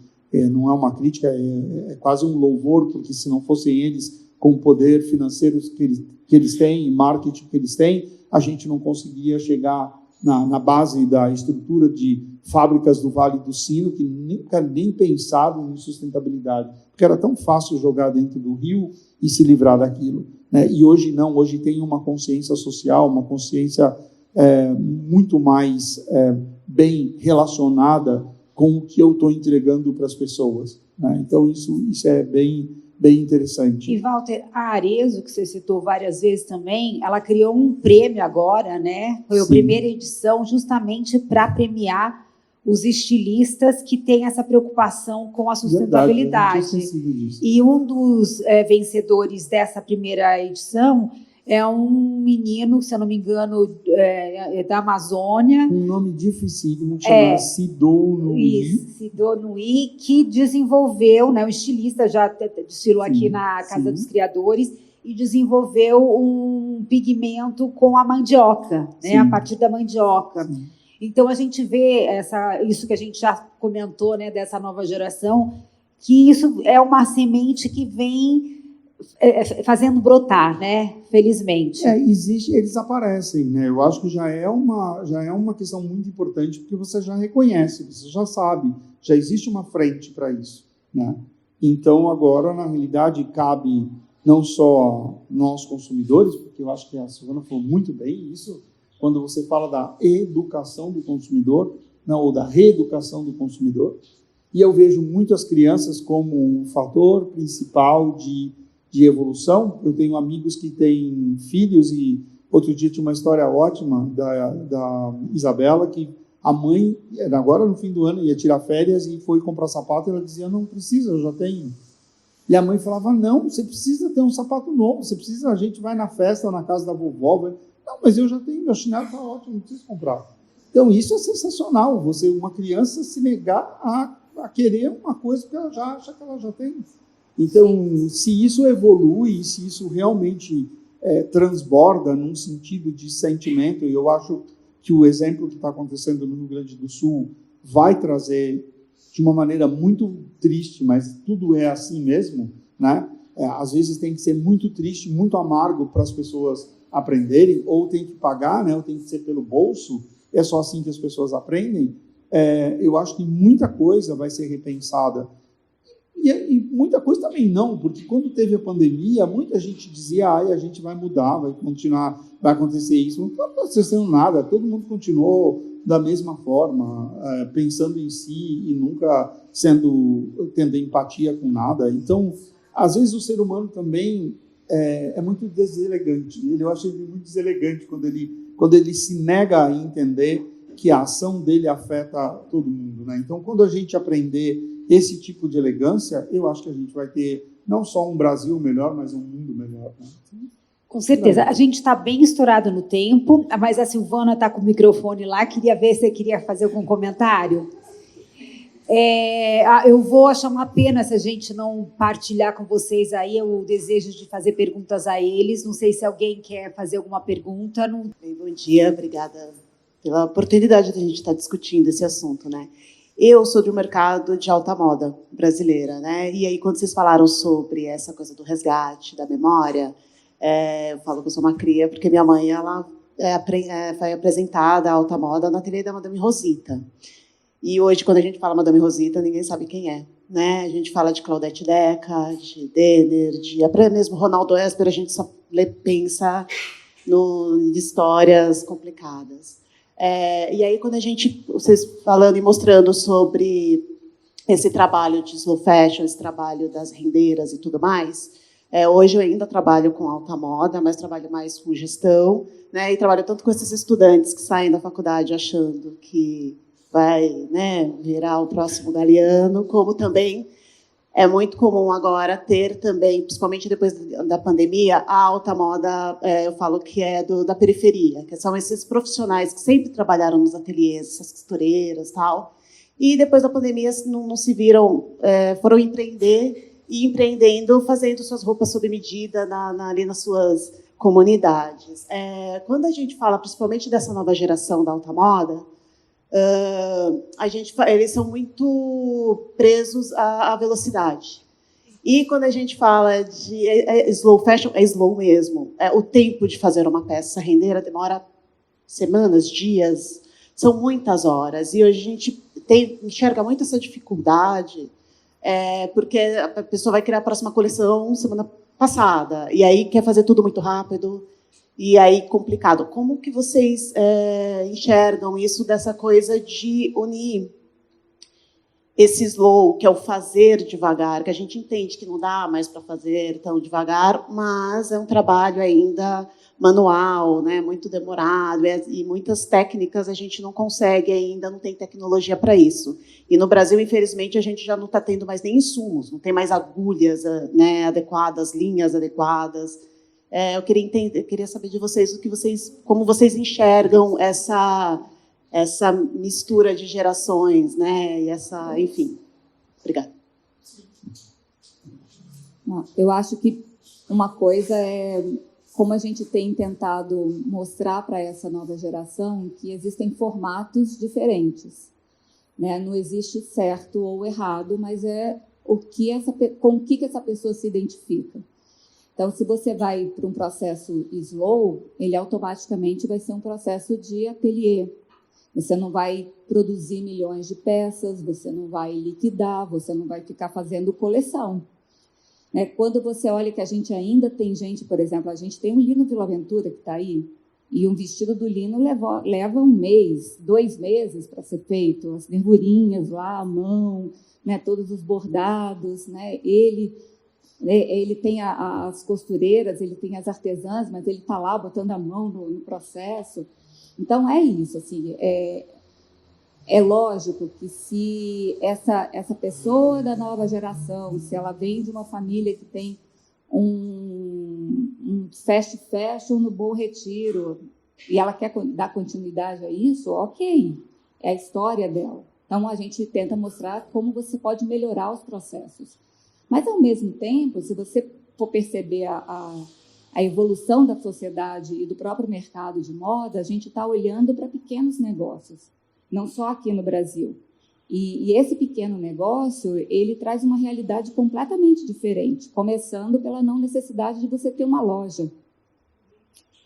não é uma crítica, é quase um louvor, porque se não fossem eles, com o poder financeiro que eles têm, e marketing que eles têm, a gente não conseguia chegar na base da estrutura de fábricas do Vale do Sino, que nunca nem pensaram em sustentabilidade, porque era tão fácil jogar dentro do rio e se livrar daquilo, né? E hoje não, hoje tem uma consciência social, uma consciência muito mais bem relacionada com o que eu estou entregando para as pessoas, né? Então isso é bem interessante. E, Walter, a Arezzo, que você citou várias vezes também, ela criou um prêmio agora, né? Foi a primeira edição justamente para premiar os estilistas que têm essa preocupação com a sustentabilidade. Verdade, e um dos vencedores dessa primeira edição é um menino, se eu não me engano, da Amazônia. Um nome dificílimo, chamado Sidou Nui. Sidou Nui, que desenvolveu, né, um estilista, já desfilou aqui na Casa dos Criadores, e desenvolveu um pigmento com a mandioca, né, a partir da mandioca. Sim. Então, a gente vê isso que a gente já comentou, né, dessa nova geração, que isso é uma semente que vem fazendo brotar, né? Felizmente. Existe, eles aparecem, né? Eu acho que já é uma questão muito importante, porque você já reconhece, você já sabe, já existe uma frente para isso, né? Então, agora, na realidade, cabe não só nós consumidores, porque eu acho que a Silvana falou muito bem isso, quando você fala da educação do consumidor, não, ou da reeducação do consumidor, e eu vejo muito as crianças como um fator principal de evolução. Eu tenho amigos que têm filhos, e outro dia tinha uma história ótima da Isabela, que a mãe, agora no fim do ano, ia tirar férias e foi comprar sapato, e ela dizia, não precisa, eu já tenho. E a mãe falava, não, você precisa ter um sapato novo, a gente vai na festa, na casa da vovó, não, mas eu já tenho, meu chinelo está ótimo, não preciso comprar. Então, isso é sensacional, uma criança se negar a querer uma coisa que ela já acha que ela já tem. Então, se isso evolui, se isso realmente transborda num sentido de sentimento, e eu acho que o exemplo que está acontecendo no Rio Grande do Sul vai trazer, de uma maneira muito triste, mas tudo é assim mesmo, né? Às vezes tem que ser muito triste, muito amargo para as pessoas aprenderem, ou tem que pagar, né? Ou tem que ser pelo bolso, é só assim que as pessoas aprendem. eu acho que muita coisa vai ser repensada. E muita coisa também não, porque quando teve a pandemia, muita gente dizia, a gente vai mudar, vai continuar, vai acontecer isso. Não está acontecendo nada, todo mundo continuou da mesma forma, pensando em si e nunca tendo empatia com nada. Então, às vezes o ser humano também é muito deselegante. Eu acho ele muito deselegante quando ele se nega a entender que a ação dele afeta todo mundo, né? Então, quando a gente aprender esse tipo de elegância, eu acho que a gente vai ter não só um Brasil melhor, mas um mundo melhor, né? Com certeza. A gente está bem estourado no tempo, mas a Silvana está com o microfone lá. Queria ver se você queria fazer algum comentário. Eu vou achar uma pena se a gente não partilhar com vocês aí o desejo de fazer perguntas a eles. Não sei se alguém quer fazer alguma pergunta. Não... Bom dia, obrigada pela oportunidade de a gente estar discutindo esse assunto, né? Eu sou do mercado de alta moda brasileira, né? E aí, quando vocês falaram sobre essa coisa do resgate, da memória, eu falo que eu sou uma cria, porque minha mãe ela foi apresentada à alta moda na ateliê da Madame Rosita. E hoje, quando a gente fala Madame Rosita, ninguém sabe quem é, né? A gente fala de Claudette Deca, de Denner, até mesmo Ronaldo Esper, a gente só pensa em histórias complicadas. E aí, quando vocês falando e mostrando sobre esse trabalho de slow fashion, esse trabalho das rendeiras e tudo mais, hoje eu ainda trabalho com alta moda, mas trabalho mais com gestão, né, e trabalho tanto com esses estudantes que saem da faculdade achando que vai, né, virar o próximo Galeano, como também é muito comum agora ter também, principalmente depois da pandemia, a alta moda, eu falo que é da periferia, que são esses profissionais que sempre trabalharam nos ateliês, essas costureiras e tal, e depois da pandemia não se viram, foram empreender e empreendendo, fazendo suas roupas sob medida ali nas suas comunidades. Quando a gente fala principalmente dessa nova geração da alta moda, eles são muito presos à velocidade. E quando a gente fala de slow fashion, é slow mesmo. O tempo de fazer uma peça rendeira demora semanas, dias, são muitas horas. E hoje a gente enxerga muito essa dificuldade, porque a pessoa vai criar a próxima coleção semana passada, e aí quer fazer tudo muito rápido. E aí, complicado. Como que vocês enxergam isso, dessa coisa de unir esse slow, que é o fazer devagar, que a gente entende que não dá mais para fazer tão devagar, mas é um trabalho ainda manual, né, muito demorado, e muitas técnicas a gente não consegue ainda, não tem tecnologia para isso. E no Brasil, infelizmente, a gente já não está tendo mais nem insumos, não tem mais agulhas, né, adequadas, linhas adequadas. Eu queria saber de vocês como vocês enxergam essa mistura de gerações, né? E enfim. Obrigada. Eu acho que uma coisa é como a gente tem tentado mostrar para essa nova geração que existem formatos diferentes, né? Não existe certo ou errado, mas é com o que essa pessoa se identifica. Então, se você vai para um processo slow, ele automaticamente vai ser um processo de ateliê. Você não vai produzir milhões de peças, você não vai liquidar, você não vai ficar fazendo coleção. Né? Quando você olha que a gente ainda tem gente, por exemplo, a gente tem um lino Vila Aventura que está aí, e um vestido do lino leva 1 mês, 2 meses para ser feito, as nervurinhas lá, à mão, né? Todos os bordados, né? Ele tem as costureiras, ele tem as artesãs, mas ele está lá botando a mão no processo. Então, é isso. Assim, é lógico que se essa pessoa da nova geração, se ela vem de uma família que tem um fast fashion no Bom Retiro e ela quer dar continuidade a isso, ok, é a história dela. Então, a gente tenta mostrar como você pode melhorar os processos. Mas, ao mesmo tempo, se você for perceber a evolução da sociedade e do próprio mercado de moda, a gente está olhando para pequenos negócios, não só aqui no Brasil. E esse pequeno negócio, ele traz uma realidade completamente diferente, começando pela não necessidade de você ter uma loja.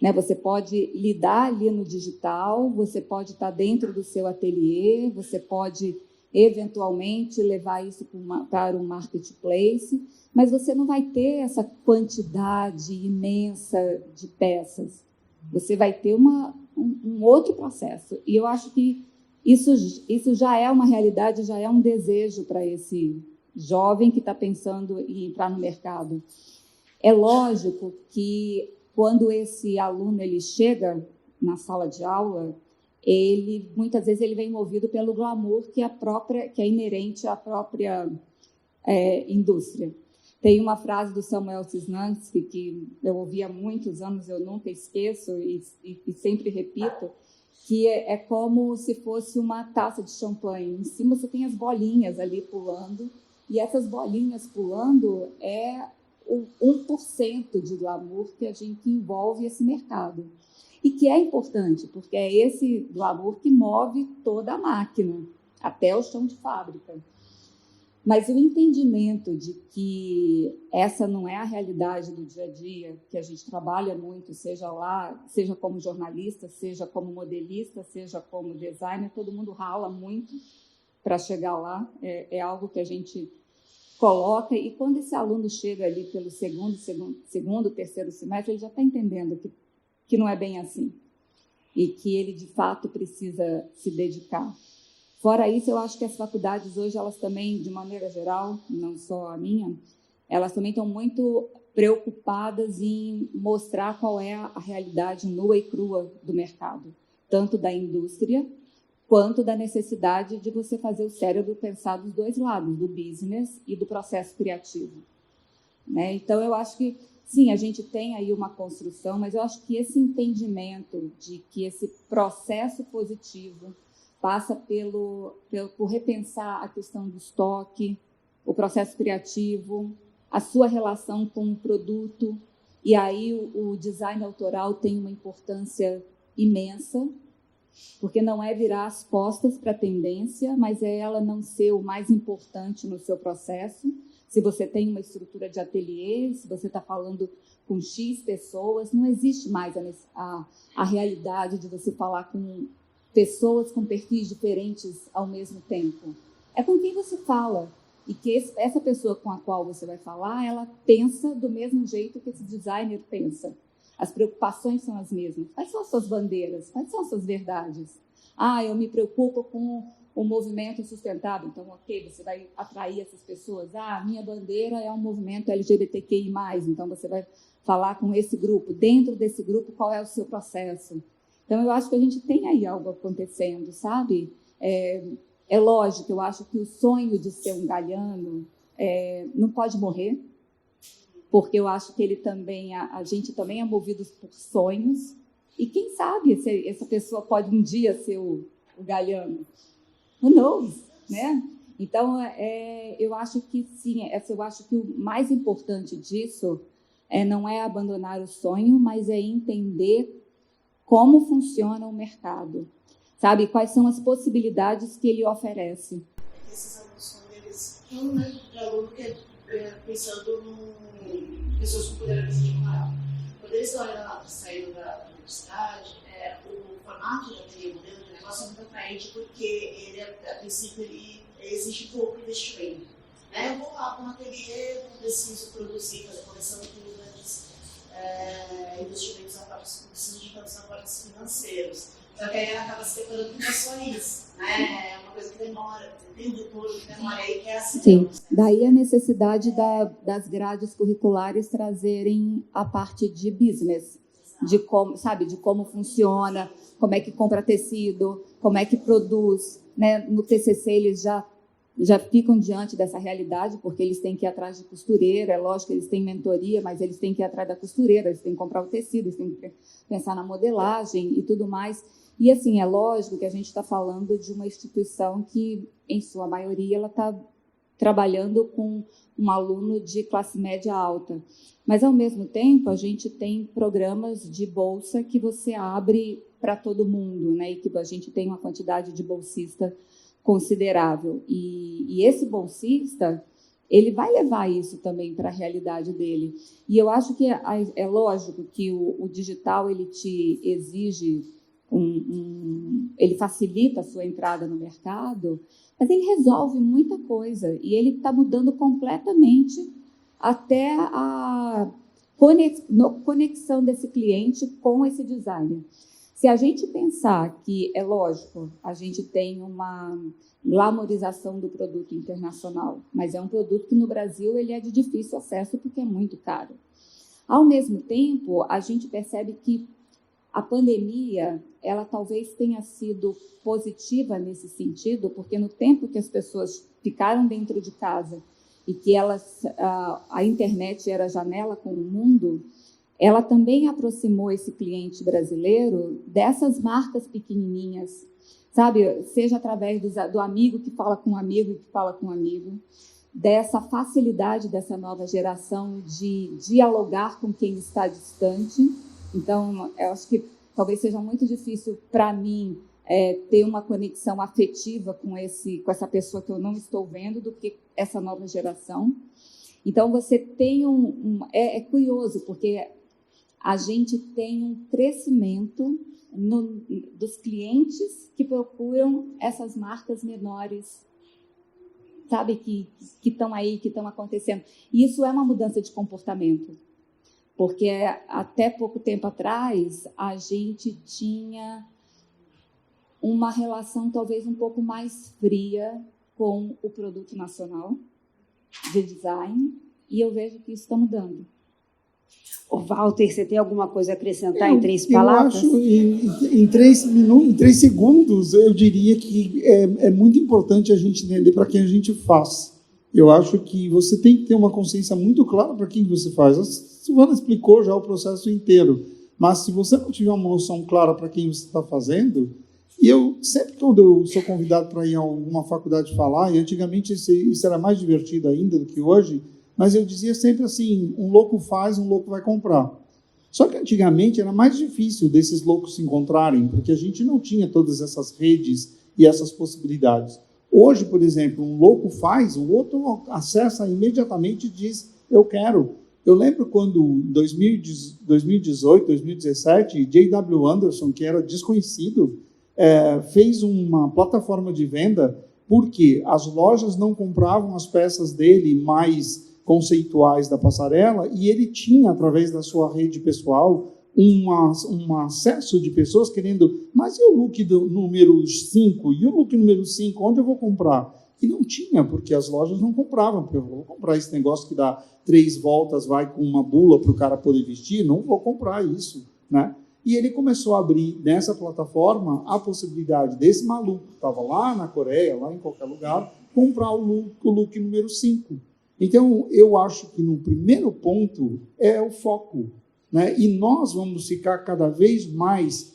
né? Você pode lidar ali no digital, você pode estar dentro do seu ateliê, você pode, eventualmente, levar isso para um marketplace, mas você não vai ter essa quantidade imensa de peças. Você vai ter um outro processo. E eu acho que isso já é uma realidade, já é um desejo para esse jovem que está pensando em entrar no mercado. É lógico que, quando esse aluno ele chega na sala de aula, muitas vezes ele vem movido pelo glamour que é inerente à própria indústria. Tem uma frase do Samuel Cisnansky que eu ouvi há muitos anos, eu nunca esqueço e sempre repito, que é como se fosse uma taça de champanhe. Em cima você tem as bolinhas ali pulando, e essas bolinhas pulando é o 1% de glamour que envolve esse mercado. E que é importante, porque é esse glamour que move toda a máquina, até o chão de fábrica. Mas o entendimento de que essa não é a realidade do dia a dia, que a gente trabalha muito, seja como jornalista, seja como modelista, seja como designer, todo mundo rala muito para chegar lá, é algo que a gente coloca, e quando esse aluno chega ali pelo segundo, terceiro semestre, ele já está entendendo que não é bem assim, e que ele, de fato, precisa se dedicar. Fora isso, eu acho que as faculdades hoje, elas também, de maneira geral, não só a minha, elas também estão muito preocupadas em mostrar qual é a realidade nua e crua do mercado, tanto da indústria, quanto da necessidade de você fazer o cérebro pensar dos dois lados, do business e do processo criativo, né? Então, eu acho que, sim, a gente tem aí uma construção, mas eu acho que esse entendimento de que esse processo positivo passa por repensar a questão do estoque, o processo criativo, a sua relação com o produto, e aí o design autoral tem uma importância imensa, porque não é virar as costas para a tendência, mas é ela não ser o mais importante no seu processo. Se você tem uma estrutura de ateliê, se você está falando com X pessoas, não existe mais a realidade de você falar com pessoas com perfis diferentes ao mesmo tempo. É com quem você fala, e que essa pessoa com a qual você vai falar, ela pensa do mesmo jeito que esse designer pensa. As preocupações são as mesmas. Quais são as suas bandeiras? Quais são as suas verdades? Eu me preocupo com o movimento sustentável. Então, ok, você vai atrair essas pessoas. Minha bandeira é um movimento LGBTQI+. Então, você vai falar com esse grupo. Dentro desse grupo, qual é o seu processo? Então, eu acho que a gente tem aí algo acontecendo, sabe? É lógico, eu acho que o sonho de ser um galhano não pode morrer, porque eu acho que a gente também é movido por sonhos, e quem sabe essa pessoa pode um dia ser o galhano. Who knows, né? Então, eu acho que sim, eu acho que o mais importante disso não é abandonar o sonho, mas é entender como funciona o mercado, sabe? Quais são as possibilidades que ele oferece. Esses alunos são eles de aluno que pensando em pessoas com poder aquisitivo maior. Quando eles estão saindo da universidade, o formato de ateliê, o modelo de negócio é muito atraente, porque ele, a princípio, ele exige pouco investimento. Né? Eu vou lá para um ateliê, não preciso produzir, fazer coleção de grandes investimentos, não preciso de tantos aportes financeiros. Só que aí acaba se deparando com ações, né? É uma coisa que demora, tem um retorno que demora aí, que é assim. Sim, daí a necessidade das grades curriculares trazerem a parte de business, de como funciona, como é que compra tecido, como é que produz, né? No TCC eles já ficam diante dessa realidade, porque eles têm que ir atrás de costureira, é lógico que eles têm mentoria, mas eles têm que ir atrás da costureira, eles têm que comprar o tecido, eles têm que pensar na modelagem e tudo mais. E, assim, é lógico que a gente está falando de uma instituição que, em sua maioria, ela está trabalhando com um aluno de classe média alta. Mas, ao mesmo tempo, a gente tem programas de bolsa que você abre para todo mundo, né? E que a gente tem uma quantidade de bolsista considerável. E esse bolsista, ele vai levar isso também para a realidade dele. E eu acho que é lógico que o digital ele te exige, ele facilita a sua entrada no mercado, mas ele resolve muita coisa e ele está mudando completamente até a conexão desse cliente com esse designer. Se a gente pensar que, é lógico, a gente tem uma glamorização do produto internacional, mas é um produto que no Brasil ele é de difícil acesso porque é muito caro. Ao mesmo tempo, a gente percebe que a pandemia, ela talvez tenha sido positiva nesse sentido, porque no tempo que as pessoas ficaram dentro de casa e que a internet era a janela com o mundo, ela também aproximou esse cliente brasileiro dessas marcas pequenininhas, sabe? Seja através do amigo que fala com um amigo que fala com um amigo, dessa facilidade dessa nova geração de dialogar com quem está distante. Então, eu acho que talvez seja muito difícil para mim ter uma conexão afetiva com essa pessoa que eu não estou vendo do que essa nova geração. Então, você tem é curioso, porque a gente tem um crescimento dos clientes que procuram essas marcas menores, sabe, que estão aí, que estão acontecendo. E isso é uma mudança de comportamento, porque até pouco tempo atrás a gente tinha uma relação talvez um pouco mais fria com o produto nacional de design, e eu vejo que isso está mudando. Ô, Walter, você tem alguma coisa a acrescentar em 3 palavras? Eu acho, em 3 segundos, eu diria que é muito importante a gente entender para quem a gente faz. Eu acho que você tem que ter uma consciência muito clara para quem você faz. A Silvana explicou já o processo inteiro, mas se você não tiver uma noção clara para quem você está fazendo, e eu sempre, quando eu sou convidado para ir a alguma faculdade falar, e antigamente isso era mais divertido ainda do que hoje, mas eu dizia sempre assim, um louco faz, um louco vai comprar. Só que antigamente era mais difícil desses loucos se encontrarem, porque a gente não tinha todas essas redes e essas possibilidades. Hoje, por exemplo, um louco faz, o outro acessa imediatamente e diz, eu quero. Eu lembro quando, em 2018, 2017, J.W. Anderson, que era desconhecido, fez uma plataforma de venda porque as lojas não compravam as peças dele mais conceituais da passarela, e ele tinha, através da sua rede pessoal, um acesso de pessoas querendo, mas e o look do número 5? E o look número 5? Onde eu vou comprar? E não tinha, porque as lojas não compravam, porque eu vou comprar esse negócio que dá 3 voltas, vai com uma bula para o cara poder vestir, não vou comprar isso, né? E ele começou a abrir nessa plataforma a possibilidade desse maluco que estava lá na Coreia, lá em qualquer lugar, comprar o look número 5. Então, eu acho que no primeiro ponto é o foco, né? E nós vamos ficar cada vez mais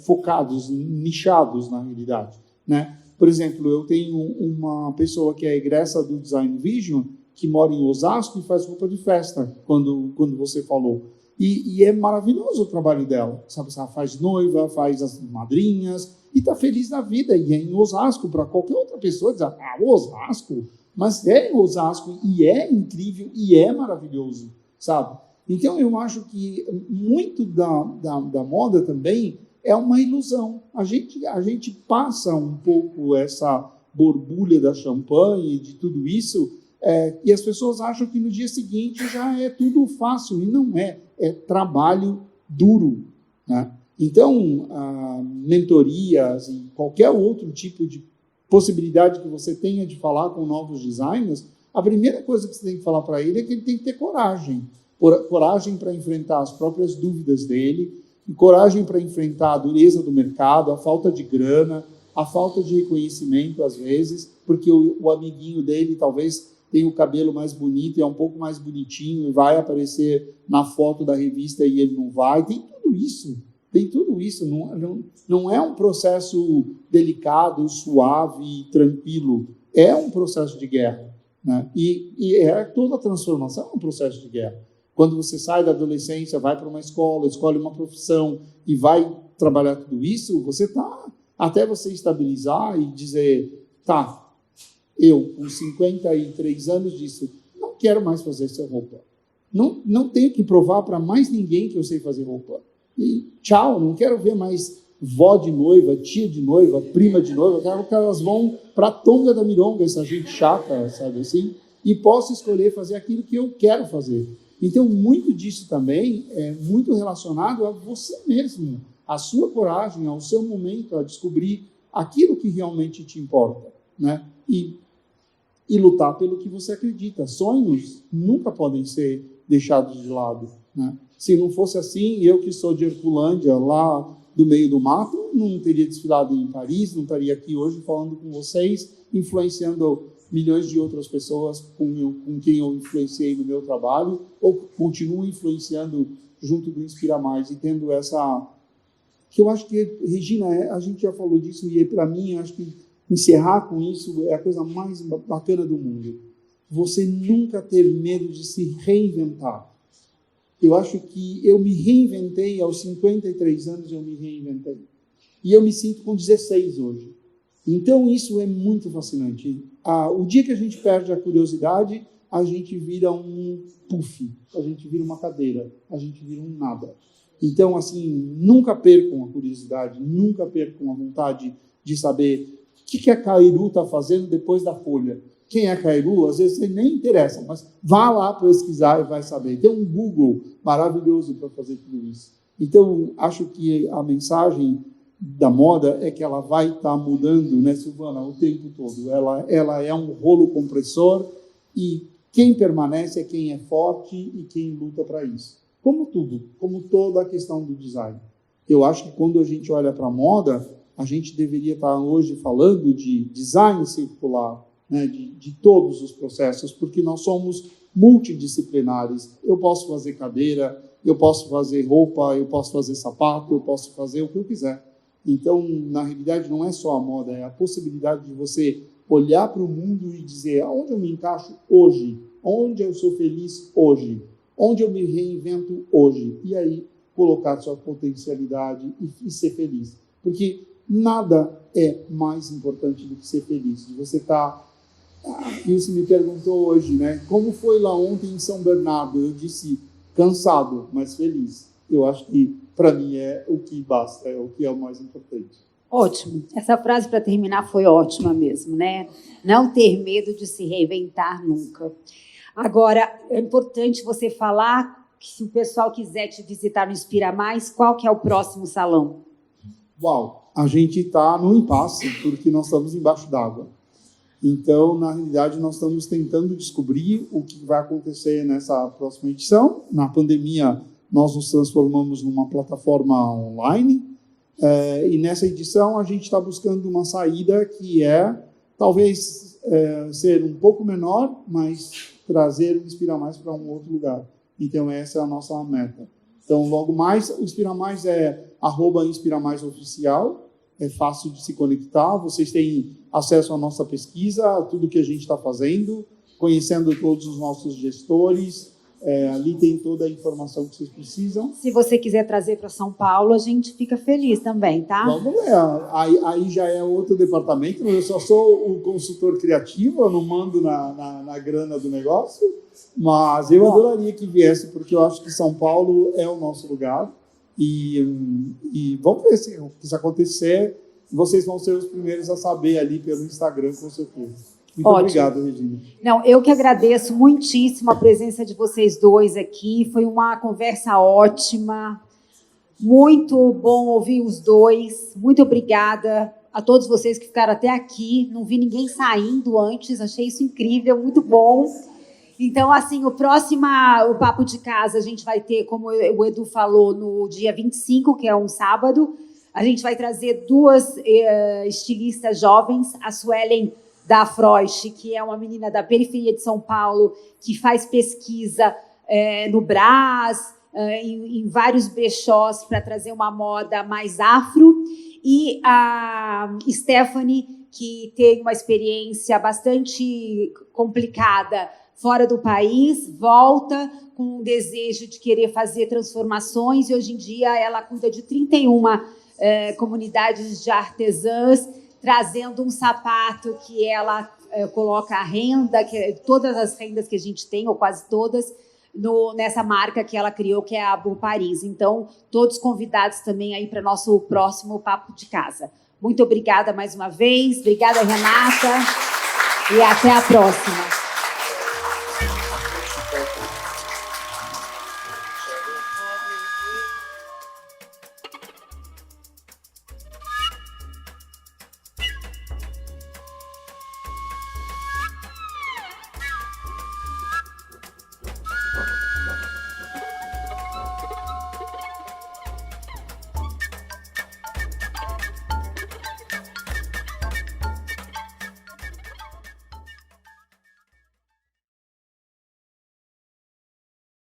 focados, nichados na realidade, né? Por exemplo, eu tenho uma pessoa que é egressa do Design Vision, que mora em Osasco e faz roupa de festa, quando você falou. E é maravilhoso o trabalho dela, sabe? Ela faz noiva, faz as madrinhas, e está feliz na vida. E é em Osasco, para qualquer outra pessoa dizer, Osasco? Mas é em Osasco, e é incrível, e é maravilhoso, sabe? Então, eu acho que muito da moda também é uma ilusão. A gente passa um pouco essa borbulha da champanhe, de tudo isso, e as pessoas acham que no dia seguinte já é tudo fácil, e não é. É trabalho duro, né? Então, mentorias e qualquer outro tipo de possibilidade que você tenha de falar com novos designers, a primeira coisa que você tem que falar para ele é que ele tem que ter coragem. Coragem para enfrentar as próprias dúvidas dele, e coragem para enfrentar a dureza do mercado, a falta de grana, a falta de reconhecimento, às vezes, porque o amiguinho dele talvez tenha o cabelo mais bonito e é um pouco mais bonitinho e vai aparecer na foto da revista e ele não vai. Tem tudo isso. Não é um processo delicado, suave, tranquilo. É um processo de guerra, né? E toda transformação é um processo de guerra. Quando você sai da adolescência, vai para uma escola, escolhe uma profissão e vai trabalhar tudo isso, até você estabilizar e dizer, tá, Eu, com 53 anos, disse, não quero mais fazer essa roupa. Não tenho que provar para mais ninguém que eu sei fazer roupa. E tchau, não quero ver mais vó de noiva, tia de noiva, prima de noiva. Eu quero que elas vão para a tonga da mironga, essa gente chata, sabe assim? E posso escolher fazer aquilo que eu quero fazer. Então, muito disso também é muito relacionado a você mesmo, a sua coragem, ao seu momento, a descobrir aquilo que realmente te importa, né? E lutar pelo que você acredita. Sonhos nunca podem ser deixados de lado, né? Se não fosse assim, eu que sou de Herculândia, lá do meio do mato, não teria desfilado em Paris, não estaria aqui hoje falando com vocês, influenciando milhões de outras pessoas com quem eu influenciei no meu trabalho, ou continuo influenciando junto do Inspira Mais, e tendo essa... que eu acho que, Regina, a gente já falou disso, e para mim, eu acho que encerrar com isso é a coisa mais bacana do mundo. Você nunca ter medo de se reinventar. Eu acho que eu me reinventei aos 53 anos, eu me reinventei. E eu me sinto com 16 hoje. Então, isso é muito fascinante. O dia que a gente perde a curiosidade, a gente vira um puff, a gente vira uma cadeira, a gente vira um nada. Então, assim, nunca percam a curiosidade, nunca percam a vontade de saber o que a Cairu está fazendo depois da folha. Quem é a Cairu, às vezes você nem interessa, mas vá lá pesquisar e vai saber. Tem um Google maravilhoso para fazer tudo isso. Então, acho que a mensagem da moda é que ela vai estar mudando, né, Silvana, o tempo todo. Ela é um rolo compressor e quem permanece é quem é forte e quem luta para isso. Como tudo, como toda a questão do design. Eu acho que quando a gente olha para a moda, a gente deveria estar hoje falando de design circular, né, de todos os processos, porque nós somos multidisciplinares. Eu posso fazer cadeira, eu posso fazer roupa, eu posso fazer sapato, eu posso fazer o que eu quiser. Então, na realidade, não é só a moda, é a possibilidade de você olhar para o mundo e dizer aonde eu me encaixo hoje, onde eu sou feliz hoje, onde eu me reinvento hoje, e aí colocar sua potencialidade e ser feliz. Porque nada é mais importante do que ser feliz. Você está... Isso me perguntou hoje, né? Como foi lá ontem em São Bernardo? Eu disse, cansado, mas feliz. Eu acho que, para mim, é o que basta, é o que é o mais importante. Ótimo. Essa frase, para terminar, foi ótima mesmo, né? Não ter medo de se reinventar nunca. Agora, é importante você falar que se o pessoal quiser te visitar no Inspira Mais, qual que é o próximo salão? Uau! A gente está no impasse, porque nós estamos embaixo d'água. Então, na realidade, nós estamos tentando descobrir o que vai acontecer nessa próxima edição. Na pandemia, nós nos transformamos numa plataforma online. E nessa edição, a gente está buscando uma saída que é, talvez, ser um pouco menor, mas trazer o Inspira Mais para um outro lugar. Então, essa é a nossa meta. Então, logo mais, o Inspira Mais é @InspiraMaisOficial. É fácil de se conectar, vocês têm acesso à nossa pesquisa, a tudo que a gente está fazendo, conhecendo todos os nossos gestores, ali tem toda a informação que vocês precisam. Se você quiser trazer para São Paulo, a gente fica feliz também, tá? Vamos ver, aí já é outro departamento, eu só sou o consultor criativo, eu não mando na grana do negócio, mas eu adoraria que viesse, porque eu acho que São Paulo é o nosso lugar. E vamos ver se isso acontecer. Vocês vão ser os primeiros a saber ali pelo Instagram, com certeza. Muito obrigado, Regina. Não, eu que agradeço muitíssimo a presença de vocês dois aqui. Foi uma conversa ótima. Muito bom ouvir os dois. Muito obrigada a todos vocês que ficaram até aqui. Não vi ninguém saindo antes. Achei isso incrível, muito bom. Então, assim, o Papo de Casa, a gente vai ter, como o Edu falou, no dia 25, que é um sábado. A gente vai trazer duas estilistas jovens, a Suelen da Frost, que é uma menina da periferia de São Paulo, que faz pesquisa no Brás, em vários brechós, para trazer uma moda mais afro. E a Stephanie, que tem uma experiência bastante complicada fora do país, volta com o desejo de querer fazer transformações, e hoje em dia ela cuida de 31 comunidades de artesãs, trazendo um sapato que ela coloca a renda, todas as rendas que a gente tem, ou quase todas, nessa marca que ela criou, que é a Abu Paris. Então, todos convidados também aí para nosso próximo Papo de Casa. Muito obrigada mais uma vez. Obrigada, Renata. E até a próxima.